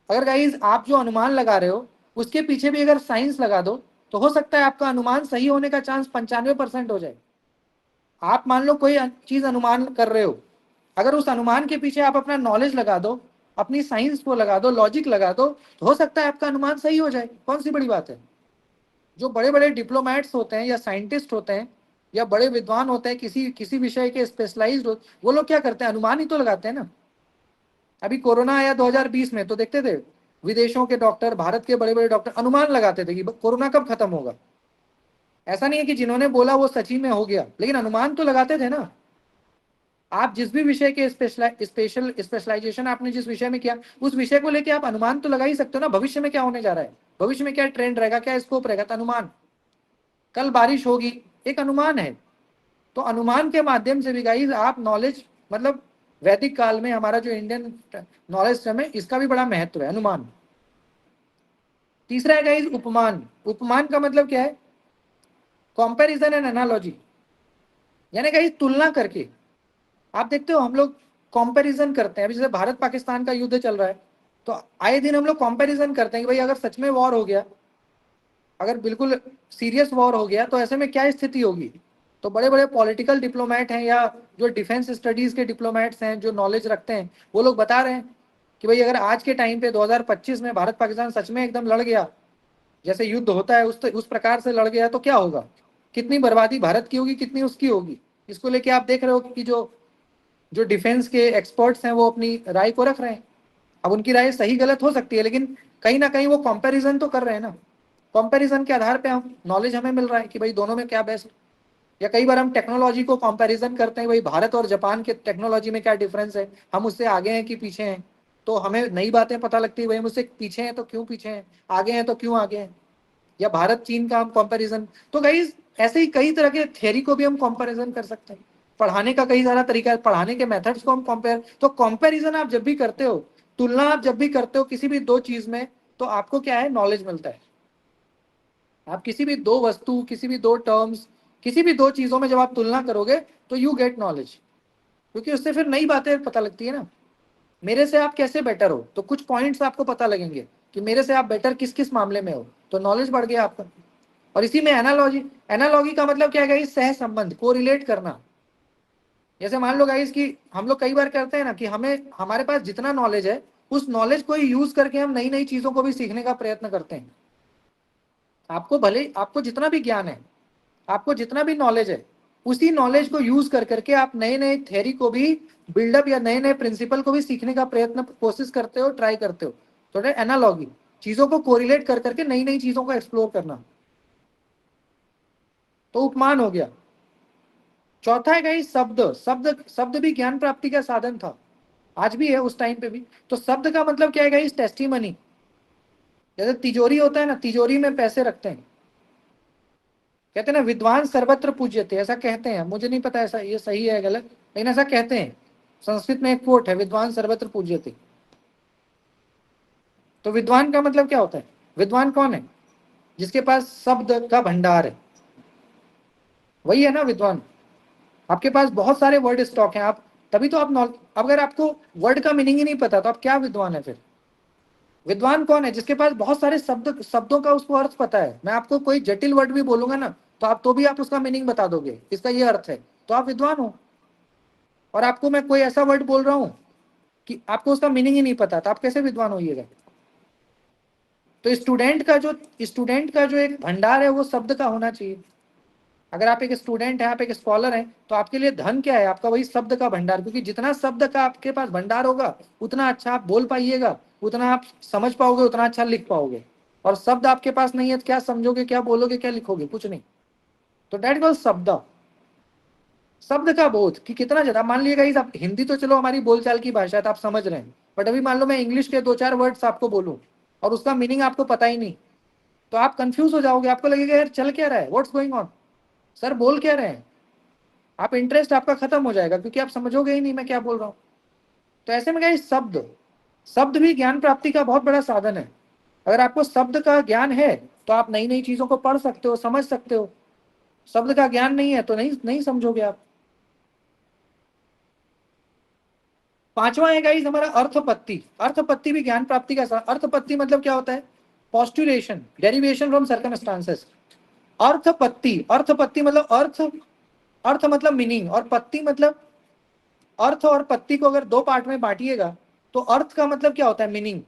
अगर गाइस आप जो अनुमान लगा रहे हो उसके पीछे भी अगर साइंस लगा दो, तो हो सकता है आपका अनुमान सही होने का चांस 95% हो जाए। आप मान लो कोई चीज अनुमान कर रहे हो, अगर उस अनुमान के पीछे आप अपना नॉलेज लगा दो, अपनी साइंस को लगा दो, लॉजिक लगा दो, तो हो सकता है आपका अनुमान सही हो जाए। कौन सी बड़ी बात है? जो बड़े बड़े डिप्लोमेट्स होते हैं या साइंटिस्ट होते हैं या बड़े विद्वान होते हैं, किसी किसी विषय के स्पेशलाइज्ड, वो लोग क्या करते हैं? अनुमान ही तो लगाते हैं ना। अभी कोरोना आया 2020 में, तो देखते थे विदेशों के डॉक्टर, भारत के बड़े बड़े डॉक्टर अनुमान लगाते थे कि कोरोना कब खत्म होगा। ऐसा नहीं है कि जिन्होंने बोला वो सच ही में हो गया, लेकिन अनुमान तो लगाते थे ना। आप जिस भी विषय के स्पेशलाइजेशन आपने जिस विषय में किया, उस विषय को लेके आप अनुमान तो लगा ही सकते हो ना। भविष्य में क्या होने जा रहा है, भविष्य में क्या ट्रेंड रहेगा, क्या स्कोप रहेगा, तो अनुमान। कल बारिश होगी, एक अनुमान है। तो अनुमान के माध्यम से भी गाइस आप नॉलेज, मतलब वैदिक काल में हमारा जो इंडियन नॉलेज सिस्टम है, इसका भी बड़ा महत्व है, अनुमान। तीसरा है गाइस उपमान। उपमान का मतलब क्या है? कंपैरिजन एंड एनालॉजी, यानी गाइस तुलना करके। आप देखते हो हम लोग कंपैरिजन करते हैं। अभी जैसे भारत पाकिस्तान का युद्ध चल रहा है, तो आए दिन हम लोग कंपैरिजन करते हैं कि भाई अगर सच में वॉर हो गया, अगर बिल्कुल सीरियस वॉर हो गया, तो ऐसे में क्या स्थिति होगी। तो बड़े बड़े पॉलिटिकल डिप्लोमेट हैं या जो डिफेंस स्टडीज के डिप्लोमेट्स हैं, जो नॉलेज रखते हैं, वो लोग बता रहे हैं कि भाई अगर आज के टाइम पे 2025 में भारत पाकिस्तान सच में एकदम लड़ गया, जैसे युद्ध होता है उस प्रकार से लड़ गया, तो क्या होगा, कितनी बर्बादी भारत की होगी, कितनी उसकी होगी। इसको लेके आप देख रहे हो कि जो जो डिफेंस के एक्सपर्ट्स हैं वो अपनी राय को रख रहे हैं। अब उनकी राय सही गलत हो सकती है, लेकिन कहीं ना कहीं वो कंपैरिजन तो कर रहे हैं ना। कंपैरिजन के आधार पे हम नॉलेज हमें मिल रहा है कि भाई दोनों में क्या बेस्ट। या कई बार हम टेक्नोलॉजी को कंपैरिजन करते हैं, भाई भारत और जापान के टेक्नोलॉजी में क्या डिफरेंस है, हम उससे आगे हैं कि पीछे हैं। तो हमें नई बातें पता लगती है, भाई हम उससे पीछे हैं तो क्यों पीछे हैं, आगे हैं तो क्यों आगे हैं। या भारत चीन का हम कंपैरिजन। तो गाइस ऐसे ही कई तरह के थ्योरी को भी हम कंपैरिजन कर सकते हैं। पढ़ाने का कई सारा तरीका है, पढ़ाने के मेथड्स को हम कंपेयर। तो कंपैरिजन आप जब भी करते हो, तुलना आप जब भी करते हो किसी भी दो चीज में, तो आपको क्या है? नॉलेज मिलता है। आप किसी भी दो वस्तु, किसी भी दो टर्म्स, किसी भी दो चीजों में जब आप तुलना करोगे तो यू गेट नॉलेज, क्योंकि उससे फिर नई बातें पता लगती है ना। मेरे से आप कैसे बेटर हो, तो कुछ पॉइंट्स आपको पता लगेंगे कि मेरे से आप बेटर किस किस मामले में हो, तो नॉलेज बढ़ गया आपका। और इसी में एनालॉजी। एनालॉजी का मतलब क्या है? सह संबंध, को रिलेट करना। जैसे मान लो गाइस कि हम लोग कई बार करते हैं ना कि हमें हमारे पास जितना नॉलेज है उस नॉलेज को ही यूज करके हम नई नई चीजों को भी सीखने का प्रयत्न करते हैं। आपको भले आपको जितना भी ज्ञान है, आपको जितना भी नॉलेज है, उसी नॉलेज को यूज कर करके आप नए नए थ्योरी को भी बिल्डअप या नए नए प्रिंसिपल को भी सीखने का प्रयत्न कोशिश करते हो, ट्राई करते हो। थोड़े एनालॉगी चीजों को कोरिलेट कर करके नई नई चीजों को एक्सप्लोर करना, तो उपमान हो गया। चौथा है गाइस शब्द। शब्द शब्द भी ज्ञान प्राप्ति का साधन था, आज भी है, उस टाइम पे भी। तो शब्द का मतलब क्या है गाइस? टेस्टिमनी। जैसे तिजोरी होता है ना, तिजोरी में पैसे रखते हैं, कहते हैं ना विद्वान सर्वत्र पूज्यते, ऐसा कहते हैं। मुझे नहीं पता ऐसा ये सही है गलत, लेकिन ऐसा कहते हैं। संस्कृत में एक कोट है, विद्वान सर्वत्र पूज्यते। तो विद्वान का मतलब क्या होता है? विद्वान कौन है? जिसके पास शब्द का भंडार है, वही है ना विद्वान। आपके पास बहुत सारे वर्ड स्टॉक हैं, आप तभी तो आप अगर आपको वर्ड का मीनिंग ही नहीं पता तो आप क्या विद्वान है फिर? विद्वान कौन है? जिसके पास बहुत सारे शब्दों का उसको अर्थ पता है। मैं आपको कोई जटिल वर्ड भी बोलूंगा ना तो भी आप उसका मीनिंग बता दोगे, इसका ये अर्थ है, तो आप विद्वान हो। और आपको मैं कोई ऐसा वर्ड बोल रहा हूं कि आपको उसका मीनिंग ही नहीं पता, तो आप कैसे विद्वान होइएगा? तो स्टूडेंट का जो एक भंडार है वो शब्द का होना चाहिए। अगर आप एक स्टूडेंट हैं, आप एक स्कॉलर हैं, तो आपके लिए धन क्या है? आपका वही शब्द का भंडार। क्योंकि जितना शब्द का आपके पास भंडार होगा उतना अच्छा आप बोल पाइएगा, उतना आप समझ पाओगे, उतना अच्छा लिख पाओगे। और शब्द आपके पास नहीं है तो क्या समझोगे, क्या बोलोगे, क्या लिखोगे? कुछ नहीं। तो डेट कॉल शब्द। शब्द का बोध कि कितना ज्यादा। मान लीजिएगा इस आप हिंदी तो चलो हमारी बोलचाल की भाषा है तो आप समझ रहे हैं, बट अभी मान लो मैं इंग्लिश के 2-4 वर्ड्स आपको बोलूं और उसका मीनिंग आपको पता ही नहीं, तो आप कंफ्यूज हो जाओगे। आपको लगेगा यार चल क्या रहा है, व्हाट्स गोइंग ऑन, सर बोल क्या रहे हैं। आप इंटरेस्ट आपका खत्म हो जाएगा क्योंकि आप समझोगे ही नहीं मैं क्या बोल रहा हूं। तो ऐसे में क्या शब्द शब्द भी ज्ञान प्राप्ति का बहुत बड़ा साधन है। अगर आपको शब्द का ज्ञान है तो आप नई नई चीजों को पढ़ सकते हो, समझ सकते हो। शब्द का ज्ञान नहीं है तो नहीं समझोगे आप। पांचवा है गाइस हमारा अर्थपत्ति। अर्थपत्ति भी ज्ञान प्राप्ति का अर्थपत्ति मतलब क्या होता है? Postulation, derivation from circumstances. अर्थपत्ति मतलब अर्थ मतलब मीनिंग, और पत्ती मतलब अर्थ। और पत्ती को अगर 2 पार्ट में बांटिएगा तो अर्थ का मतलब क्या होता है? मीनिंग।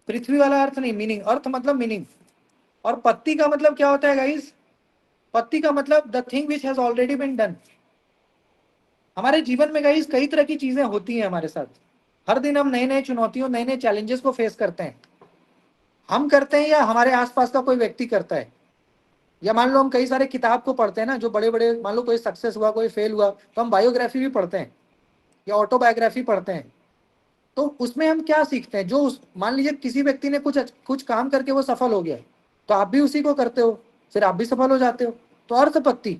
पृथ्वी वाला अर्थ नहीं, मीनिंग। अर्थ मतलब मीनिंग। और पत्ती का मतलब क्या होता है गाइस? पत्ती का मतलब the thing which has already been done. हमारे जीवन में गाइस कई तरह की चीजें होती हैं हमारे साथ। हर दिन हम नए नए चुनौतियों, नए नए चैलेंजेस को फेस करते हैं। हम करते हैं या हमारे आसपास का कोई व्यक्ति करता है? या मान लो हम कई सारे किताब को पढ़ते हैं ना, जो बड़े बड़े, मान लो कोई सक्सेस हुआ, कोई फेल हुआ, तो हम बायोग्राफी भी पढ़ते हैं या ऑटोबायोग्राफी पढ़ते हैं। तो उसमें हम क्या सीखते हैं? मान लीजिए किसी व्यक्ति ने कुछ काम करके वो सफल हो गया, तो आप भी उसी को करते हो, फिर आप भी सफल हो जाते हो। तो अर्थपत्ति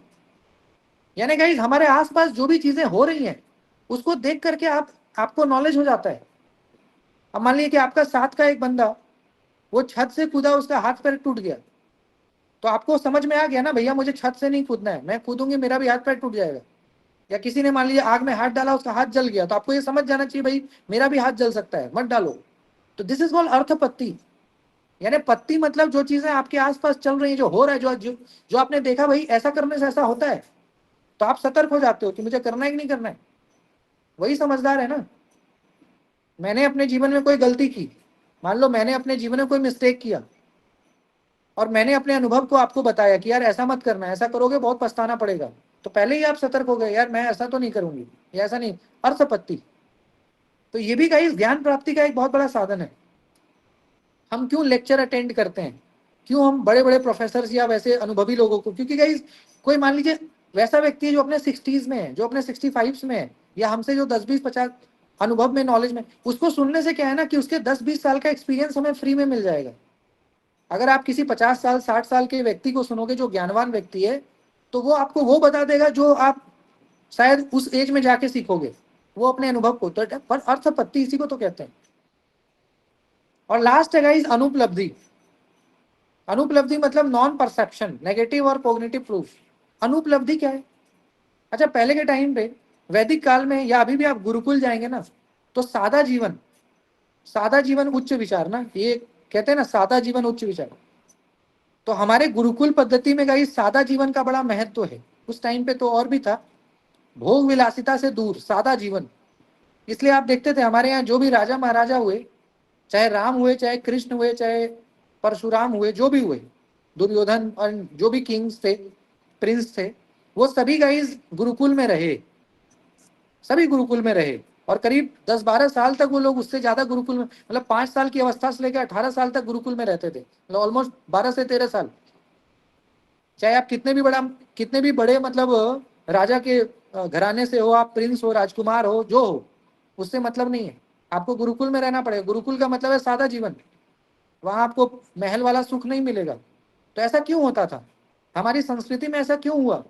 यानी गाइस हमारे आसपास जो भी चीजें हो रही हैं उसको देख करके आपको नॉलेज हो जाता है। अब मान लीजिए कि आपका साथ का एक बंदा वो छत से कूदा, उसका हाथ पैर टूट गया, तो आपको समझ में आ गया ना भैया मुझे छत से नहीं कूदना है, मैं कूदूंगी मेरा भी हाथ पैर टूट जाएगा। या किसी ने मान लीजिए आग में हाथ डाला, उसका हाथ जल गया, तो आपको ये समझ जाना चाहिए भाई मेरा भी हाथ जल सकता है, मत डालो। तो दिस इज कॉल्ड अर्थपत्ति। यानी पत्ती मतलब जो चीजें आपके आसपास चल रही है, जो हो रहा है, जो आपने देखा भाई ऐसा करने से ऐसा होता है, तो आप सतर्क हो जाते हो कि मुझे करना है कि नहीं करना है। वही समझदार है ना। मैंने अपने जीवन में कोई गलती की, मान लो मैंने अपने जीवन में कोई मिस्टेक किया और मैंने अपने अनुभव को आपको बताया कि यार ऐसा मत करना, ऐसा करोगे बहुत पछताना पड़ेगा, तो पहले ही आप सतर्क हो गए, यार मैं ऐसा तो नहीं करूंगी, या ऐसा नहीं। अर्थपत्ति। तो ये भी गाइस ज्ञान प्राप्ति का एक बहुत बड़ा साधन है। हम क्यों लेक्चर अटेंड करते हैं, क्यों हम बड़े बड़े प्रोफेसर या वैसे अनुभवी लोगों को, क्योंकि गाइस कोई मान लीजिए वैसा व्यक्ति है जो अपने 60s में है, जो अपने 65 में है, या हमसे जो 10-20-50 अनुभव में, नॉलेज में, उसको सुनने से क्या है ना कि उसके 10-20 साल का एक्सपीरियंस हमें फ्री में मिल जाएगा। अगर आप किसी 50 साल 60 साल के व्यक्ति को सुनोगे जो ज्ञानवान व्यक्ति है, तो वो आपको वो बता देगा जो आप शायद उस एज में जाके सीखोगे, वो अपने अनुभव को। तो पर अर्थपत्ति इसी को तो कहते हैं। और लास्ट है गाइस अनुपलब्धि। अनुपलब्धि मतलब नॉन परसेप्शन, नेगेटिव और कॉग्निटिव प्रूफ। अनुपलब्धि क्या है? अच्छा पहले के टाइम पे वैदिक काल में, या अभी भी आप गुरुकुल जाएंगे ना, तो सादा जीवन उच्च विचार ना, ये कहते हैं ना सादा जीवन उच्च विचार। तो हमारे गुरुकुल पद्धति में गाइस सादा जीवन का बड़ा महत्व है। उस टाइम पे तो और भी था, भोग विलासिता से दूर, सादा जीवन। इसलिए आप देखते थे हमारे यहाँ जो भी राजा महाराजा हुए, चाहे राम हुए, चाहे कृष्ण हुए, चाहे परशुराम हुए, जो भी हुए, दुर्योधन और जो भी किंग्स थे, प्रिंस थे, वो सभी गाइस गुरुकुल में रहे, सभी गुरुकुल में रहे। और करीब 10-12 साल तक वो लोग, उससे ज्यादा गुरुकुल में, मतलब 5 साल की अवस्था से लेकर 18 साल तक गुरुकुल में रहते थे, मतलब ऑलमोस्ट 12 से 13 साल। चाहे आप कितने भी बड़े मतलब राजा के घराने से हो, आप प्रिंस हो, राजकुमार हो, जो हो, उससे मतलब नहीं है, आपको गुरुकुल में रहना पड़ेगा। गुरुकुल का मतलब है सादा जीवन, वहां आपको महल वाला सुख नहीं मिलेगा। तो ऐसा क्यों होता था, हमारी संस्कृति में ऐसा क्यों हुआ?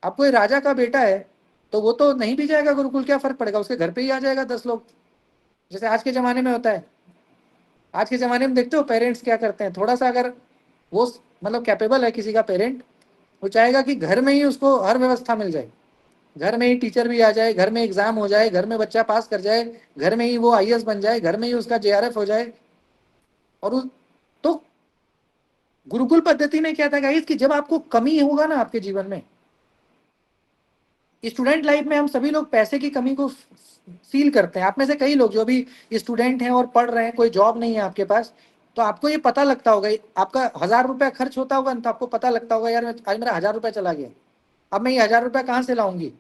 अब कोई राजा का बेटा है तो वो तो नहीं भी जाएगा गुरुकुल, क्या फर्क पड़ेगा, उसके घर पे ही आ जाएगा 10 लोग, जैसे आज के जमाने में होता है। आज के जमाने में देखते हो पेरेंट्स क्या करते हैं, थोड़ा सा अगर वो मतलब कैपेबल है किसी का पेरेंट, वो चाहेगा कि घर में ही उसको हर व्यवस्था मिल जाए, घर में ही टीचर भी आ जाए, घर में एग्जाम हो जाए, घर में बच्चा पास कर जाए, घर में ही वो आईएएस बन जाए, घर में ही उसका जेआरएफ हो जाए। और तो गुरुकुल पद्धति में क्या था गाइस कि जब आपको कमी होगा ना आपके जीवन में, स्टूडेंट लाइफ में हम सभी लोग पैसे की कमी को फील करते हैं। आप में से कई लोग जो भी स्टूडेंट हैं और पढ़ रहे हैं, कोई जॉब नहीं है आपके पास, तो आपको ये पता लगता होगा, आपका 1000 रुपया खर्च होता होगा तो आपको पता लगता होगा यार आज मेरा 1000 रुपया चला गया, अब मैं ये 1000 रुपया कहाँ से लाऊंगी।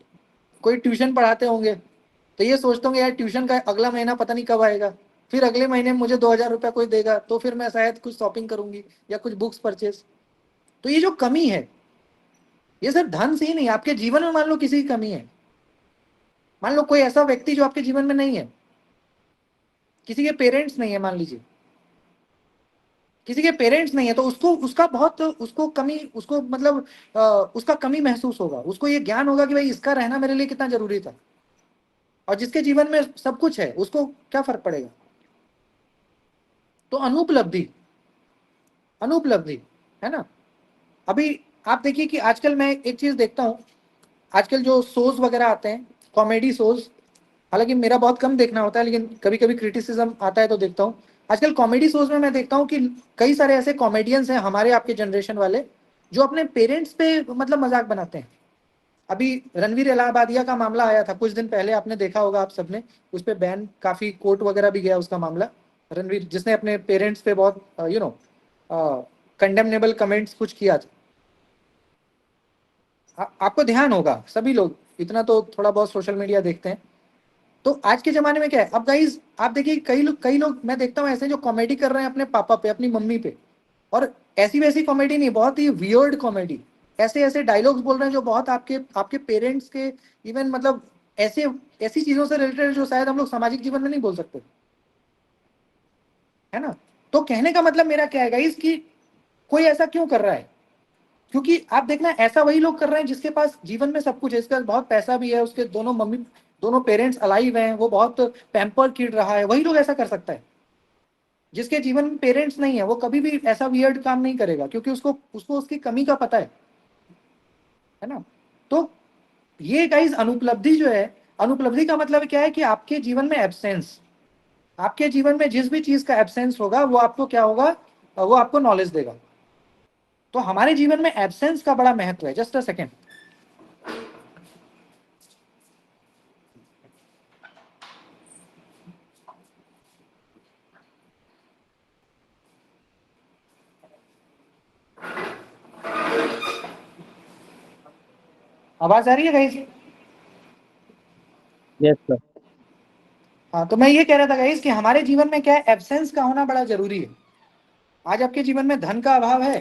कोई ट्यूशन पढ़ाते होंगे तो ये सोचते होंगे यार ट्यूशन का अगला महीना पता नहीं कब आएगा, फिर अगले महीने मुझे 2000 रुपया कोई देगा तो फिर मैं शायद कुछ शॉपिंग करूंगी या कुछ बुक्स परचेज। तो ये जो कमी है, ये सिर्फ धन से ही नहीं, आपके जीवन में मान लो किसी की कमी है, मान लो कोई ऐसा व्यक्ति जो आपके जीवन में नहीं है, किसी के पेरेंट्स नहीं है, मान लीजिए किसी के पेरेंट्स नहीं है, तो उसको उसका बहुत उसको कमी, उसको मतलब उसका कमी महसूस होगा, उसको ये ज्ञान होगा कि भाई इसका रहना मेरे लिए कितना जरूरी था। और जिसके जीवन में सब कुछ है उसको क्या फर्क पड़ेगा। तो अनुपलब्धि, अनुपलब्धि है ना। अभी आप देखिए कि आजकल मैं एक चीज देखता हूँ, आजकल जो शोज वगैरह आते हैं, कॉमेडी शोज, हालांकि मेरा बहुत कम देखना होता है लेकिन कभी कभी क्रिटिसिज्म आता है तो देखता हूँ। आजकल कॉमेडी शोज में मैं देखता हूँ कि कई सारे ऐसे कॉमेडियंस हैं हमारे आपके जनरेशन वाले जो अपने पेरेंट्स पे मतलब मजाक बनाते हैं। अभी रणवीर इलाहाबादिया का मामला आया था कुछ दिन पहले, आपने देखा होगा आप सबने, उस पर बैन काफी कोर्ट वगैरह भी गया उसका मामला। रणवीर जिसने अपने पेरेंट्स पे बहुत कंडेमनेबल कमेंट्स कुछ किया था। आपको ध्यान होगा, सभी लोग इतना तो थोड़ा बहुत सोशल मीडिया देखते हैं। तो आज के जमाने में क्या है, अब गाइस आप देखिए कई लोग मैं देखता हूँ ऐसे जो कॉमेडी कर रहे हैं अपने पापा पे, अपनी मम्मी पे, और ऐसी वैसी कॉमेडी नहीं, बहुत ही वियर्ड कॉमेडी, ऐसे ऐसे डायलॉग्स बोल रहे हैं जो बहुत आपके आपके पेरेंट्स के इवन मतलब ऐसे ऐसी चीजों से रिलेटेड जो शायद हम लोग सामाजिक जीवन में नहीं बोल सकते, है ना। तो कहने का मतलब मेरा क्या है गाइस कि कोई ऐसा क्यों कर रहा है, क्योंकि आप देखना ऐसा वही लोग कर रहे हैं जिसके पास जीवन में सब कुछ है, इसका बहुत पैसा भी है, उसके दोनों पेरेंट्स अलाइव हैं, वो बहुत पैम्पर किड रहा है, वही लोग ऐसा कर सकता है। जिसके जीवन में पेरेंट्स नहीं है वो कभी भी ऐसा वियर्ड काम नहीं करेगा, क्योंकि उसको उसको उसकी कमी का पता है ना। तो ये गाइस अनुपलब्धि जो है, अनुपलब्धि का मतलब क्या है कि आपके जीवन में एब्सेंस, आपके जीवन में जिस भी चीज का एब्सेंस होगा वो आपको क्या होगा, वो आपको नॉलेज देगा। तो हमारे जीवन में एब्सेंस का बड़ा महत्व है। Just a second. आवाज आ रही है गाइस? Yes sir. हाँ, तो मैं ये कह रहा था गाइस कि हमारे जीवन में क्या है, एब्सेंस का होना बड़ा जरूरी है। आज आपके जीवन में धन का अभाव है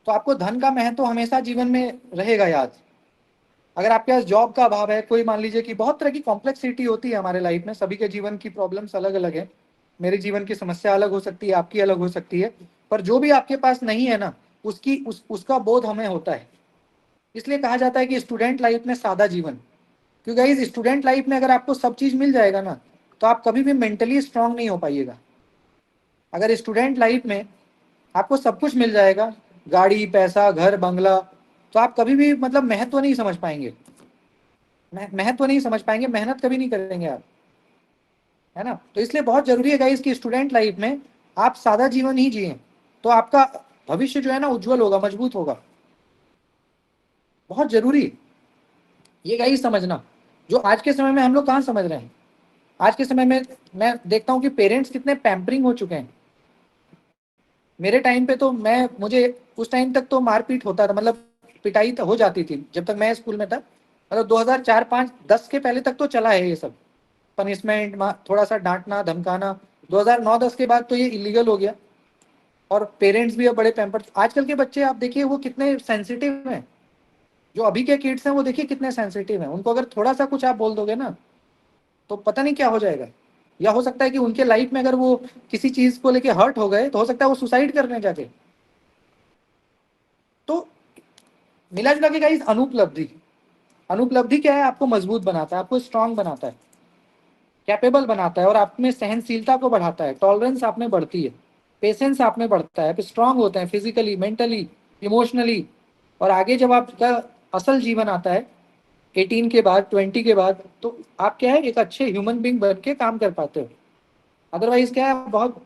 तो आपको धन का महत्व हमेशा जीवन में रहेगा याद। अगर आपके पास जॉब का अभाव है, कोई मान लीजिए कि बहुत तरह की कॉम्प्लेक्सिटी होती है हमारे लाइफ में, सभी के जीवन की प्रॉब्लम्स अलग अलग है, मेरे जीवन की समस्या अलग हो सकती है, आपकी अलग हो सकती है, पर जो भी आपके पास नहीं है ना उसका बोध हमें होता है। इसलिए कहा जाता है कि स्टूडेंट लाइफ में सादा जीवन, क्योंकि इस स्टूडेंट लाइफ में अगर आपको सब चीज मिल जाएगा ना तो आप कभी भी मेंटली स्ट्रांग नहीं हो पाइएगा। अगर स्टूडेंट लाइफ में आपको सब कुछ मिल जाएगा, गाड़ी, पैसा, घर, बंगला, तो आप कभी भी मतलब महत्व नहीं समझ पाएंगे, महत्व नहीं समझ पाएंगे, मेहनत कभी नहीं करेंगे आप, है ना। तो इसलिए बहुत जरूरी है गाइस कि स्टूडेंट लाइफ में आप सादा जीवन ही जिए, तो आपका भविष्य जो है ना उज्जवल होगा, मजबूत होगा, बहुत जरूरी। ये गाइस समझना, जो आज के समय में हम लोग कहाँ समझ रहे हैं। आज के समय में मैं देखता हूँ कि पेरेंट्स कितने पैम्परिंग हो चुके हैं। मेरे टाइम पे तो मुझे उस टाइम तक तो मारपीट होता था, मतलब पिटाई तो हो जाती थी जब तक मैं स्कूल में था। मतलब 2004, 5, 10 के पहले तक तो चला है ये सब पनिशमेंट, थोड़ा सा डांटना धमकाना। 2009-10 के बाद तो ये इलीगल हो गया और पेरेंट्स भी अब बड़े पैम्पर। आजकल के बच्चे आप देखिए वो कितने सेंसिटिव हैं, जो अभी के किड्स हैं वो देखिए कितने सेंसिटिव हैं। उनको अगर थोड़ा सा कुछ आप बोल दोगे ना तो पता नहीं क्या हो जाएगा। या हो सकता है कि उनके लाइफ में अगर वो किसी चीज को लेके हर्ट हो गए तो हो सकता है वो सुसाइड करने जाके। तो मिला जुला के गाइस अनुपलब्धि, अनुपलब्धि क्या है, आपको मजबूत बनाता है, आपको स्ट्रांग बनाता है, कैपेबल बनाता है और आप में सहनशीलता को बढ़ाता है, टॉलरेंस आप में बढ़ती है, पेशेंस आप में बढ़ता है, आप स्ट्रांग होते हैं फिजिकली, मेंटली, इमोशनली। और आगे जब आपका असल जीवन आता है 18 के बाद, 20 के बाद, तो आप क्या है, एक अच्छे ह्यूमन बींग बन के काम कर पाते हो। अदरवाइज क्या है, बहुत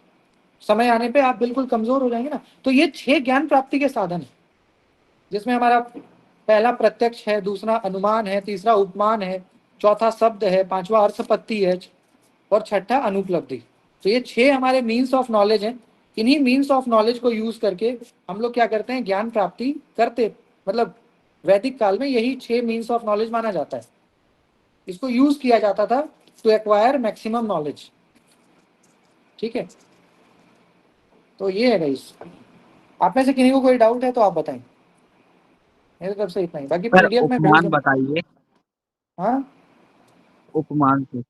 समय आने पे आप बिल्कुल कमजोर हो जाएंगे ना। तो ये 6 ज्ञान प्राप्ति के साधन है, जिसमें हमारा पहला प्रत्यक्ष है, दूसरा अनुमान है, तीसरा उपमान है, चौथा शब्द है, पांचवा अर्थपत्ति है और छठा अनुपलब्धि। तो ये 6 हमारे मीन्स ऑफ नॉलेज हैं। इन्हीं मीन्स ऑफ नॉलेज को यूज करके हम लोग क्या करते हैं, ज्ञान प्राप्ति करते। मतलब वैदिक काल में यही 6 मीन्स ऑफ नॉलेज माना जाता है। इसको यूज किया जाता था टू एक्वायर मैक्सिमम नॉलेज। ठीक है, तो ये है गाइस। आप में से किसी को कोई डाउट है तो आप बताएं। मेरी तरफ से इतना ही, बाकी सर पीडीएफ में भेज उपमान दूंगा। बताइए। हाँ, उपमान से।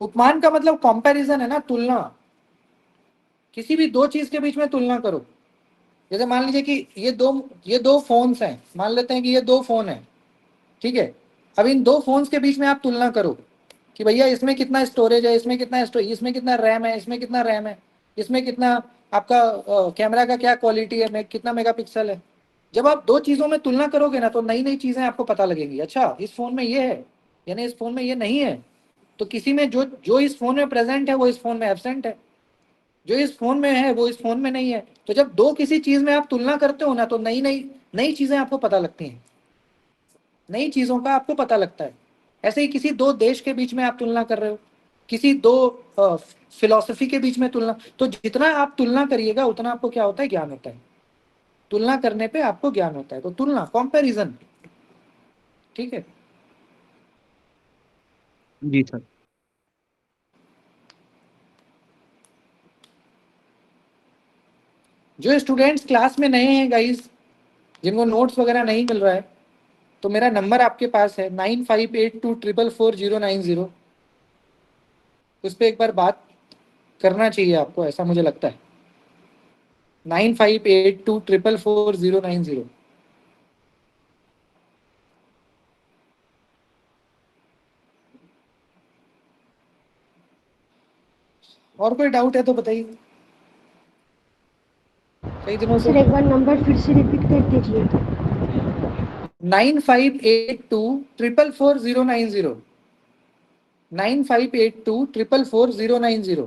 उपमान का मतलब कंपैरिजन है ना, तुलना। किसी भी दो चीज के बीच में तुलना करो। जैसे मान लीजिए कि ये दो फोन्स हैं, मान लेते हैं कि ये 2 फोन हैं। ठीक है, अब इन 2 फोन्स के बीच में आप तुलना करो कि भैया इसमें कितना स्टोरेज है, इसमें कितना स्टोरेज, इसमें कितना रैम है, इसमें कितना रैम है, इसमें कितना आपका कैमरा का क्या क्वालिटी है, कितना मेगापिक्सल है। जब आप दो चीजों में तुलना करोगे ना तो नई नई चीजें आपको पता लगेंगी। अच्छा, इस फोन में ये है, यानी इस फोन में ये नहीं है। तो किसी में जो जो इस फोन में प्रेजेंट है वो इस फोन में एब्सेंट है, जो इस फोन में है वो इस फोन में नहीं है। तो जब दो किसी चीज में आप तुलना करते हो ना तो नई नई नई चीजें आपको पता लगती हैं, नई चीजों का आपको पता लगता है। ऐसे ही किसी दो देश के बीच में आप तुलना कर रहे हो, किसी दो फिलॉसफी के बीच में तुलना, तो जितना आप तुलना करिएगा उतना आपको क्या होता है, ज्ञान होता है। तुलना करने पे आपको ज्ञान होता है। तो तुलना, कंपैरिजन। ठीक है, जी सर। जो स्टूडेंट्स क्लास में नए हैं गाइस, जिनको नोट्स वगैरह नहीं मिल रहा है, तो मेरा नंबर आपके पास है 9582444090। उस पर एक बार बात करना चाहिए आपको, ऐसा मुझे लगता है। 9582444090। और कोई डाउट है तो बताइए। कई दिनों से सर एक बार नंबर फिर से रिपीट कर दीजिए। 9582444090। 9582444090।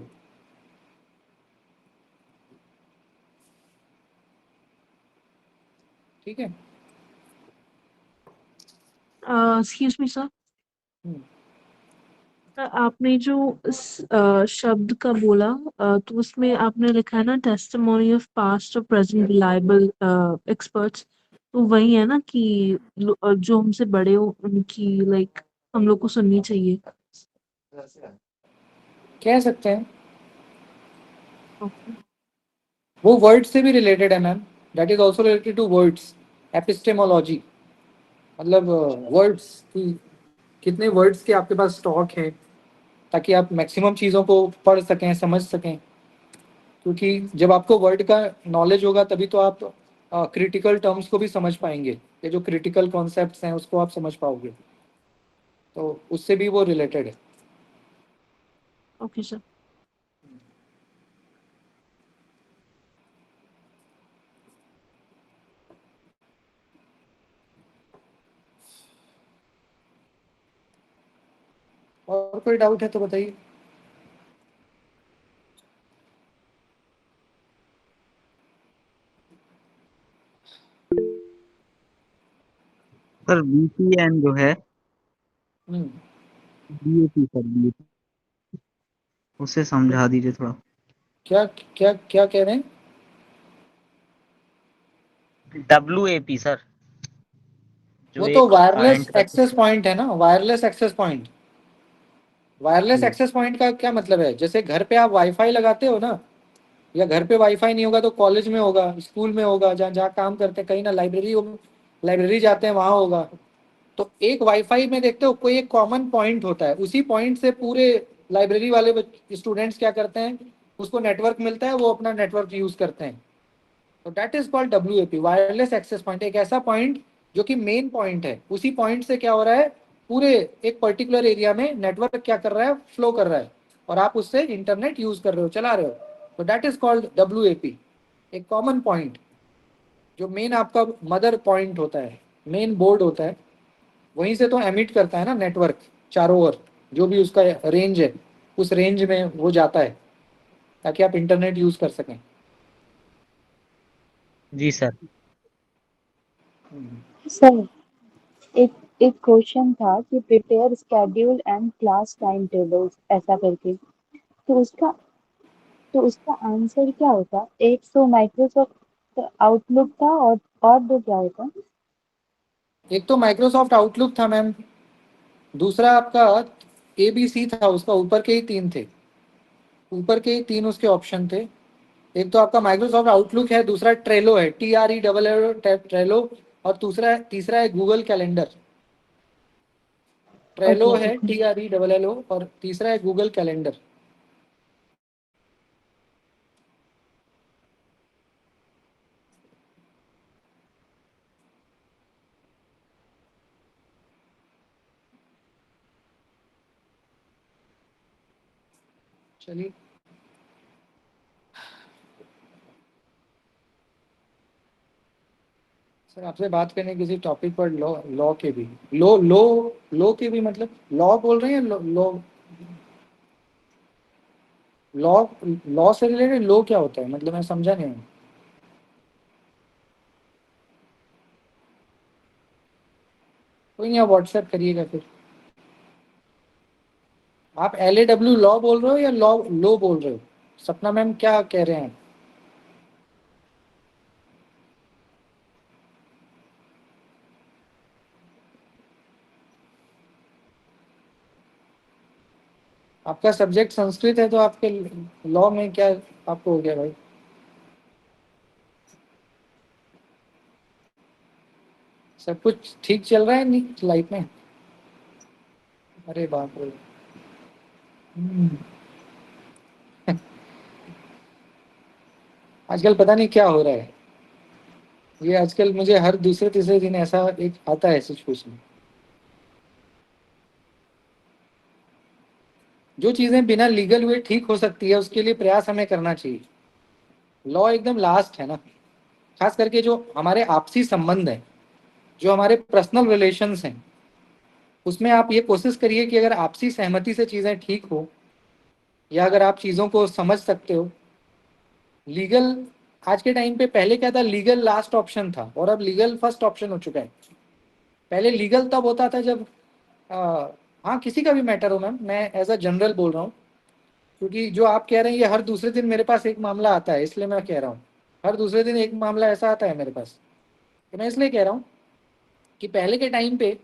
ठीक है। एक्सक्यूज मी सर, आपने जो इस शब्द का बोला, तो उसमें आपने लिखा है ना टेस्टिमोनी ऑफ पास्ट और प्रेजेंट रिलायबल एक्सपर्ट्स। तो वही है ना कि जो हमसे बड़े हो उनकी लाइक हम लोग को सुननी चाहिए। कह सकते हैं, ओके। वो वर्ड से भी रिलेटेड है ma'am. That is also related to words, epistemology. मतलब वर्ड्स की, कितने वर्ड्स के आपके पास स्टॉक है, ताकि आप मैक्सिमम चीज़ों को पढ़ सकें, समझ सकें। क्योंकि जब आपको वर्ड का नॉलेज होगा तभी तो आप क्रिटिकल टर्म्स को भी समझ पाएंगे, ये जो क्रिटिकल कॉन्सेप्ट्स हैं उसको आप समझ पाओगे। तो उससे भी वो रिलेटेड है। Okay sir. और कोई डाउट है तो बताइए। सर VPN जो है DAP सर, DAP उसे समझा दीजिए थोड़ा। क्या क्या क्या कह रहे हैं? WAP सर, जो वो तो एक वायरलेस करंट का एक्सेस पॉइंट है ना, वायरलेस एक्सेस पॉइंट। वायरलेस जी एक्सेस पॉइंट का क्या मतलब है? जैसे घर पे आप वाईफाई लगाते हो ना, या घर पे वाईफाई नहीं होगा तो कॉलेज में होगा, स्कूल में होगा, जहाँ जहाँ काम करते हैं, कहीं ना लाइब्रेरी लाइब्रेरी जाते हैं वहाँ होगा। तो एक वाईफाई में देखते हो कोई एक कॉमन पॉइंट होता है, उसी पॉइंट से पूरे लाइब्रेरी वाले स्टूडेंट्स क्या करते हैं, उसको नेटवर्क मिलता है, वो अपना नेटवर्क यूज करते हैं। तो that is called WAP, wireless access point. एक ऐसा पॉइंट जो कि मेन पॉइंट है, उसी पॉइंट से क्या हो रहा है, पूरे एक पर्टिकुलर एरिया में नेटवर्क क्या कर रहा है, फ्लो कर रहा है, और आप उससे इंटरनेट यूज कर रहे हो, चला रहे हो। तो दैट इज कॉल्ड WAP, एक कॉमन पॉइंट, जो मेन आपका मदर पॉइंट होता है, मेन बोर्ड होता है, वहीं से तो एमिट करता है ना नेटवर्क चारों ओर, जो भी उसका रेंज है, उस रेंज में वो जाता है, ताकि आप इंटरनेट यूज कर सकें। जी सर। सर एक एक क्वेश्चन था कि prepare schedule and class time tables ऐसा करके, तो उसका आंसर क्या होता? एक तो माइक्रोसॉफ्ट आउटलुक था और दो क्या होता? एक तो माइक्रोसॉफ्ट आउटलुक था मैम, दूसरा आपका ABC था, उसका ऊपर के ही तीन थे, ऊपर के ही तीन उसके ऑप्शन थे। एक तो आपका माइक्रोसॉफ्ट आउटलुक है, दूसरा ट्रेलो है, TRELLO ट्रेलो, और तीसरा है गूगल कैलेंडर। ट्रेलो ओके है TRELLO, और तीसरा है गूगल कैलेंडर। चलिए, सर आपसे बात करने किसी टॉपिक पर, लॉ लॉ के भी, लो के भी, मतलब लॉ बोल रहे हैं, लॉ लॉ लॉ से रिलेटेड लो क्या होता है, मतलब मैं समझा नहीं हूँ। कोई नहीं, आप व्हाट्सएप करिएगा फिर। आप LAW लॉ बोल रहे हो या लो बोल रहे हो? सपना मैम क्या कह रहे हैं? आपका सब्जेक्ट संस्कृत है, तो आपके लॉ में क्या आपको हो गया भाई? सब कुछ ठीक चल रहा है नहीं लाइफ में? अरे बाप रे। हम्म। आजकल पता नहीं क्या हो रहा है, ये आजकल मुझे हर दूसरे तीसरे दिन ऐसा एक आता है सिचुएशन। जो चीजें बिना लीगल हुए ठीक हो सकती है, उसके लिए प्रयास हमें करना चाहिए। लॉ एकदम लास्ट है ना, खास करके जो हमारे आपसी संबंध है, जो हमारे पर्सनल रिलेशंस हैं, उसमें आप ये कोशिश करिए कि अगर आपसी सहमति से चीजें ठीक हो, या अगर आप चीजों को समझ सकते हो। लीगल आज के टाइम पे, पहले क्या था, लीगल लास्ट ऑप्शन था, और अब लीगल फर्स्ट ऑप्शन हो चुका है। पहले लीगल तब होता था जब हाँ, किसी का भी मैटर हो मैम, मैं एज अ जनरल बोल रहा हूँ, क्योंकि जो आप कह रहे हैं ये हर दूसरे दिन मेरे पास एक मामला आता है, इसलिए मैं कह रहा हूँ। हर दूसरे दिन एक मामला ऐसा आता है मेरे पास, तो मैं इसलिए कह रहा हूँ कि पहले के टाइम पे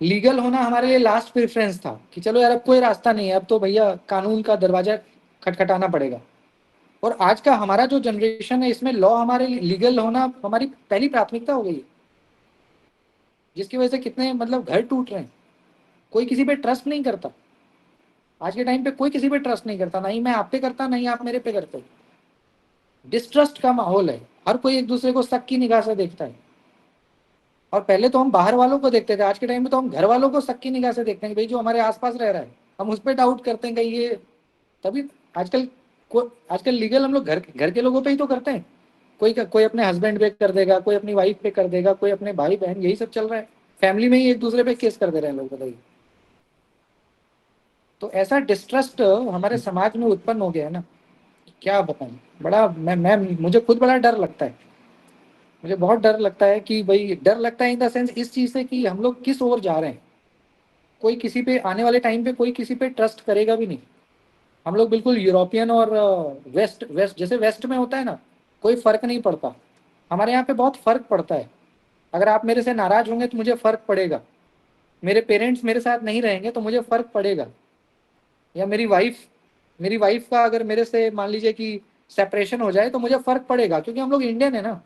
लीगल होना हमारे लिए लास्ट प्रेफरेंस था, कि चलो यार अब कोई रास्ता नहीं है, अब तो भैया कानून का दरवाजा खटखटाना पड़ेगा। और आज का हमारा जो जनरेशन है, इसमें लॉ हमारे लीगल होना हमारी पहली प्राथमिकता हो गई है, जिसकी वजह से कितने मतलब घर टूट रहे हैं। कोई किसी पे ट्रस्ट नहीं करता आज के टाइम पे, कोई किसी पे ट्रस्ट नहीं करता, ना ही मैं आप पे करता, ना ही आप मेरे पे करते। डिस्ट्रस्ट का माहौल है, हर कोई एक दूसरे को शक की निगाह से देखता है। और पहले तो हम बाहर वालों को देखते थे, आज के टाइम में तो हम घर वालों को शक की निगाह से देखते हैं कि भाई जो हमारे आसपास रह रहा है, हम उस पर डाउट करते हैं कहीं ये, तभी आजकल आजकल लीगल हम लोग घर घर के लोगों पे ही तो करते हैं। कोई अपने हस्बैंड पे कर देगा, कोई अपनी वाइफ पे कर देगा, कोई अपने भाई बहन, यही सब चल रहा है। फैमिली में ही एक दूसरे पे केस कर दे रहे हैं लोग, बताइए। तो ऐसा डिस्ट्रस्ट हमारे समाज में उत्पन्न हो गया है ना, क्या बताएं। बड़ा मैं मुझे खुद बड़ा डर लगता है, मुझे बहुत डर लगता है कि भाई, डर लगता है इन द सेंस इस चीज से कि हम लोग किस ओर जा रहे हैं। कोई किसी पे आने वाले टाइम पे कोई किसी पे ट्रस्ट करेगा भी नहीं। हम लोग बिल्कुल यूरोपियन और वेस्ट वेस्ट जैसे वेस्ट में होता है ना, कोई फर्क नहीं पड़ता। हमारे यहाँ पे बहुत फर्क पड़ता है। अगर आप मेरे से नाराज होंगे तो मुझे फर्क पड़ेगा, मेरे पेरेंट्स मेरे साथ नहीं रहेंगे तो मुझे फर्क पड़ेगा, या मेरी वाइफ का अगर मेरे से मान लीजिए कि सेपरेशन हो जाए तो मुझे फर्क पड़ेगा, क्योंकि हम लोग इंडियन है ना।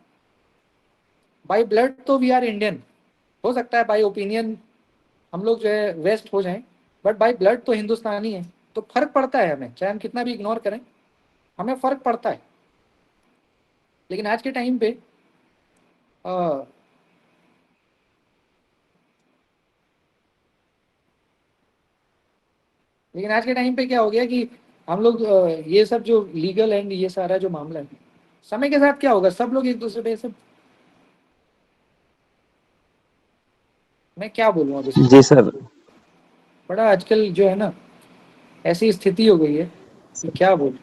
बाय ब्लड तो वी आर इंडियन, हो सकता है बाय ओपिनियन हम लोग जो है वेस्ट हो जाएं, बट बाय ब्लड तो हिंदुस्तानी है। तो फर्क पड़ता है हमें, चाहे हम कितना भी इग्नोर करें, हमें फर्क पड़ता है। लेकिन आज के टाइम पे क्या हो गया कि हम लोग ये सब जो लीगल एंड ये सारा जो मामला है, समय के साथ क्या होगा, सब लोग एक दूसरे पे सब, मैं क्या बोलूँ अब इसमें। जी सर। बड़ा आजकल जो है ना ऐसी स्थिति हो गई है कि क्या बोलूं।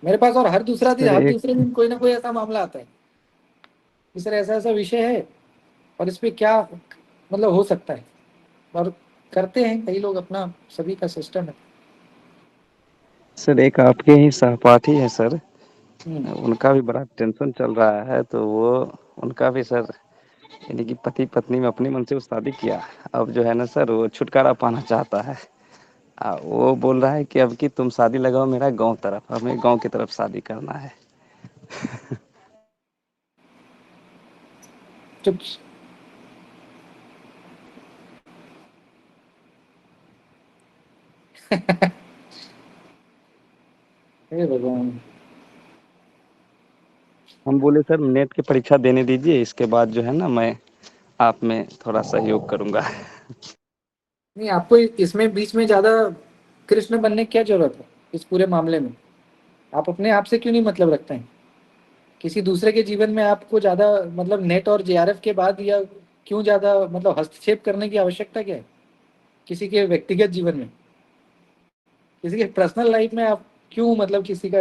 मेरे पास और हर दूसरे दिन कोई ना कोई ऐसा मामला आता है कि सर ऐसा ऐसा विषय है और इस पे क्या मतलब हो सकता है, और करते हैं कई लोग, अपना सभी का सिस्टम है। सर एक आपके ही सहपाठी है सर, हम्म। उनका भी बड़ा टेंशन चल रहा है, तो वो उनका भी सर यानी कि पति पत्नी में अपनी मन से वो शादी किया, अब जो है ना सर वो छुटकारा पाना चाहता है। वो बोल रहा है कि अब की तुम शादी लगाओ मेरा गांव तरफ, हमें गांव की तरफ शादी करना है। चुप। हे भगवान। हम बोले सर नेट की परीक्षा देने दीजिए, इसके बाद जो है ना मैं आप में थोड़ा सहयोग करूंगा। नहीं, आपको इसमें बीच में ज्यादा कृष्ण बनने की क्या जरूरत है इस पूरे मामले में। आप अपने आप से क्यों नहीं मतलब रखते हैं, किसी दूसरे के जीवन में आपको ज्यादा मतलब नेट और जेआरएफ के बाद या क्यों ज्यादा मतलब हस्तक्षेप करने की आवश्यकता क्या है किसी के व्यक्तिगत जीवन में, किसी के पर्सनल लाइफ में। आप क्यों मतलब किसी का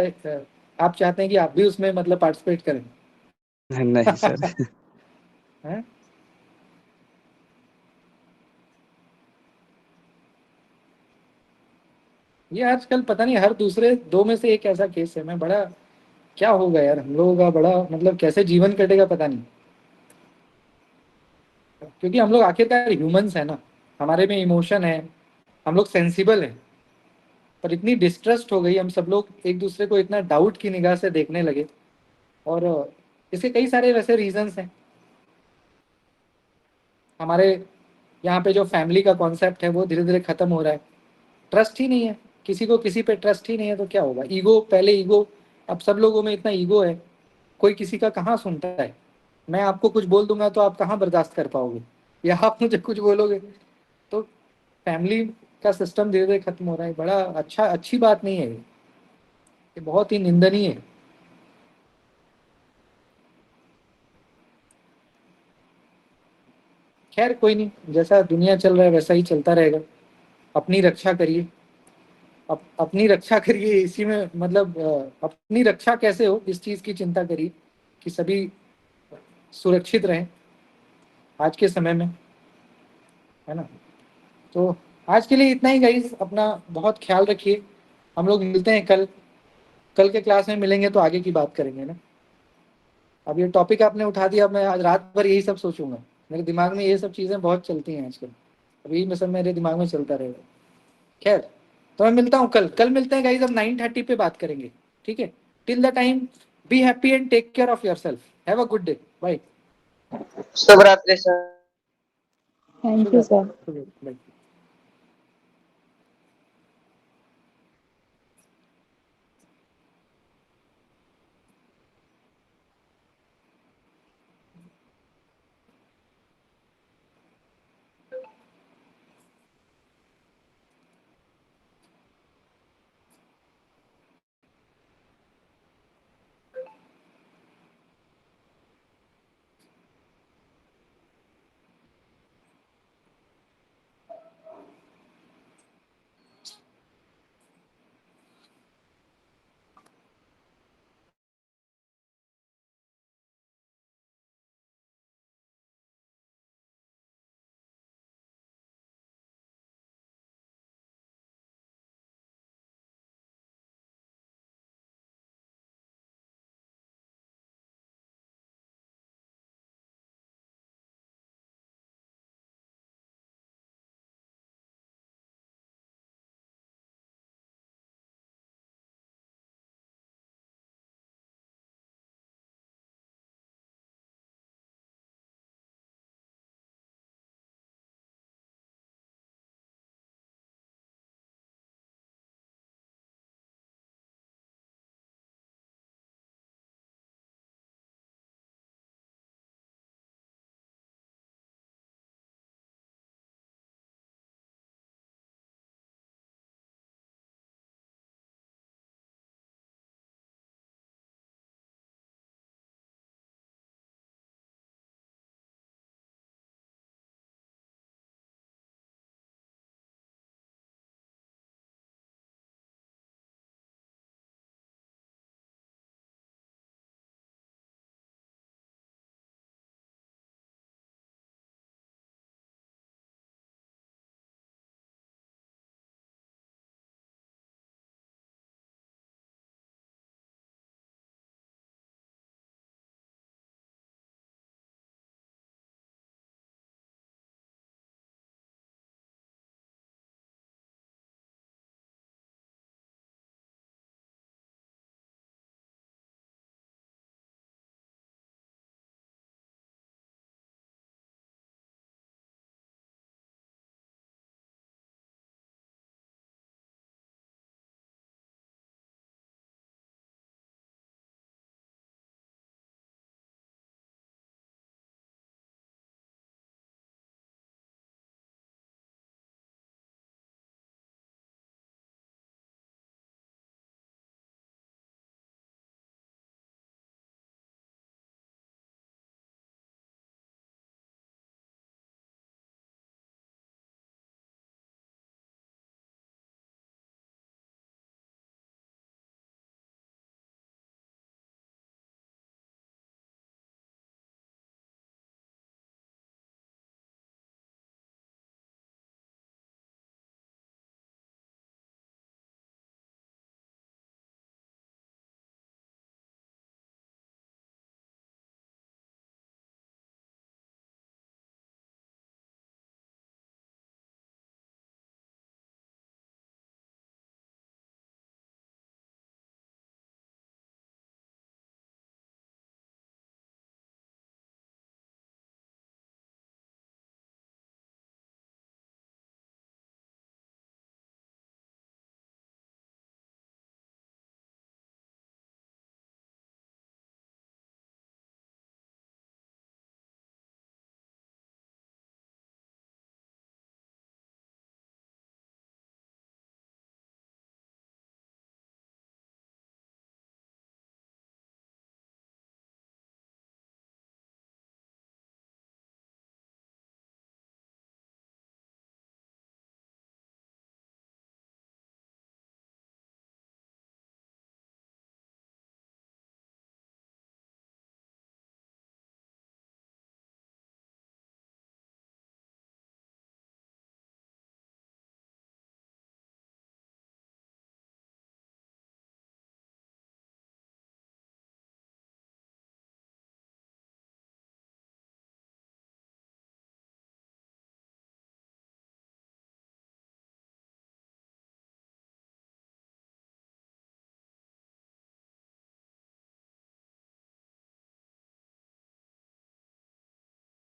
आप चाहते हैं कि आप भी उसमें मतलब पार्टिसिपेट करें। नहीं सर। हैं? ये आजकल पता नहीं हर दूसरे दो में से एक ऐसा केस है। मैं बड़ा क्या होगा यार हम लोगों का, बड़ा मतलब कैसे जीवन कटेगा पता नहीं, क्योंकि हम लोग आखिरकार ह्यूमंस है ना, हमारे में इमोशन है, हम लोग सेंसिबल हैं। पर इतनी डिस्ट्रस्ट हो गई, हम सब लोग एक दूसरे को इतना डाउट की निगाह से देखने लगे, और इसके कई सारे वैसे रीजंस हैं। हमारे यहाँ पे जो फैमिली का कॉन्सेप्ट है वो धीरे धीरे खत्म हो रहा है, ट्रस्ट ही नहीं है, किसी को किसी पे ट्रस्ट ही नहीं है, तो क्या होगा। ईगो, पहले ईगो, अब सब लोगों में इतना ईगो है, कोई किसी का कहाँ सुनता है। मैं आपको कुछ बोल दूंगा तो आप कहाँ बर्दाश्त कर पाओगे, या आप मुझे कुछ बोलोगे। तो फैमिली का सिस्टम धीरे धीरे खत्म हो रहा है, बड़ा अच्छी बात नहीं है ये बहुत ही निंदनीय है। खैर कोई नहीं, जैसा दुनिया चल रहा है वैसा ही चलता रहेगा। अपनी रक्षा करिए, अपनी रक्षा करिए, इसी में मतलब अपनी रक्षा कैसे हो इस चीज की चिंता करिए कि सभी सुरक्षित रहें आज के समय में, है ना। तो आज के लिए इतना ही गाइस, अपना बहुत ख्याल रखिए। हम लोग मिलते हैं कल के क्लास में मिलेंगे तो आगे की बात करेंगे ना। अब ये टॉपिक आपने उठा दिया, मैं आज रात भर यही सब सोचूंगा, मेरे दिमाग में ये सब चीज़ें बहुत चलती हैं आजकल, अभी में सब मेरे दिमाग में चलता रहेगा। खैर, तो मैं मिलता हूँ कल मिलते हैं गाइस, अब 9:30 पे बात करेंगे, ठीक है। Till the time, be happy and take care of yourself, have a good day, bye. शुभ रात्रि sir. Thank you sir. Bye.